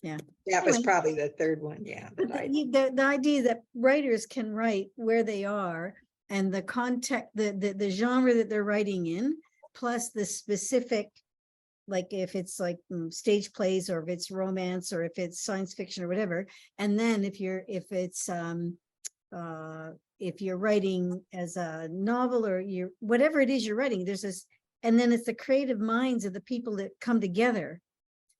That was
anyway.
probably the 3rd one, yeah.
But
that I-
the idea that writers can write where they are and the context, the genre that they're writing in, plus the specific, like if it's like stage plays or if it's romance or if it's science fiction or whatever. And then if you're writing as a novel or you're whatever it is you're writing, there's this, and then it's the creative minds of the people that come together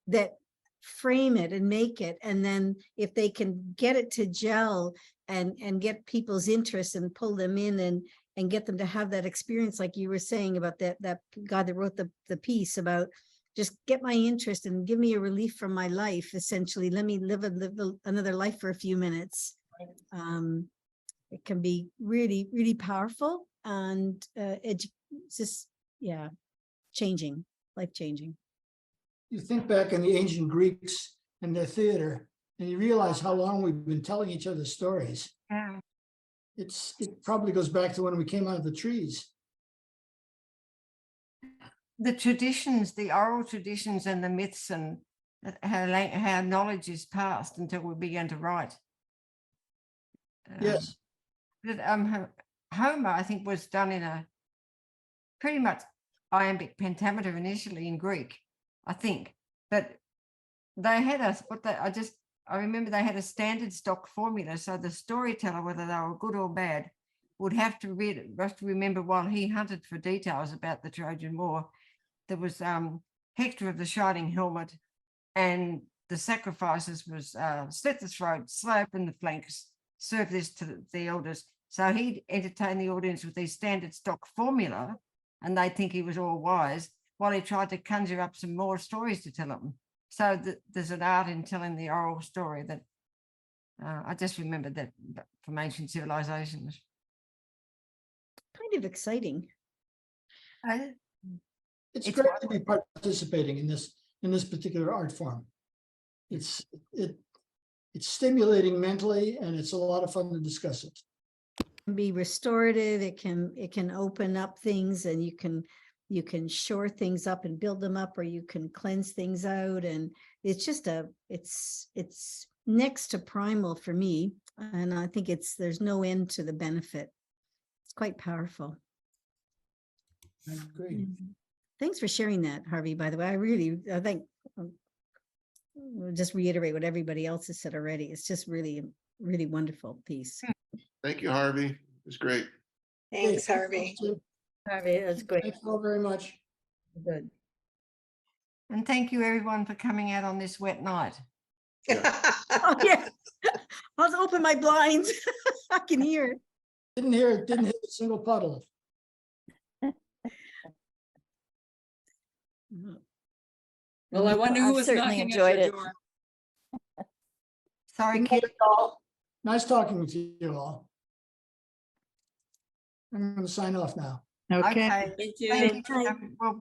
that frame it and make it. And then if they can get it to gel and get people's interest and pull them in and get them to have that experience, like you were saying about that guy that wrote the piece about just get my interest and give me a relief from my life. Essentially, let me live another life for a few minutes. It can be really, really powerful and it's just, yeah, life changing.
You think back in the ancient Greeks and their theater, and you realize how long we've been telling each other stories.
Yeah.
It probably goes back to when we came out of the trees.
The traditions, the oral traditions and the myths and how knowledge is passed until we begin to write.
Yes.
But Homer, I think, was done in a pretty much iambic pentameter initially in Greek, I think. But they had I remember they had a standard stock formula. So the storyteller, whether they were good or bad, would have to remember while he hunted for details about the Trojan War. There was Hector of the Shining Helmet, and the sacrifices was slit the throat, slay open the flanks, serve this to the elders. So he'd entertain the audience with these standard stock formula, and they'd think he was all wise, while he tried to conjure up some more stories to tell them. So there's an art in telling the oral story that I just remembered that from ancient civilizations.
Kind of exciting.
It's
It's
great
what-
to be participating in this particular art form. It's stimulating mentally, and it's a lot of fun to discuss it.
Can be restorative. It can open up things, and you can shore things up and build them up, or you can cleanse things out. And it's just it's next to primal for me. And I think there's no end to the benefit. It's quite powerful.
I agree.
Thanks for sharing that, Harvey, by the way. I think I'll just reiterate what everybody else has said already. It's just really, really wonderful piece.
Thank you, Harvey. It was great.
Thanks, Harvey.
Harvey, that's great.
Thanks all very much.
Good.
And thank you everyone for coming out on this wet night.
Oh, yeah. I'll open my blinds. I can hear it.
Didn't hit a single puddle.
Well, I wonder who
I've
was
certainly
knocking at
enjoyed
your
it.
door.
Sorry,
Good
Kit.
night, all. Nice talking with you all. I'm going to sign off now.
Okay.
Okay.
Thank you.
Thank you. We'll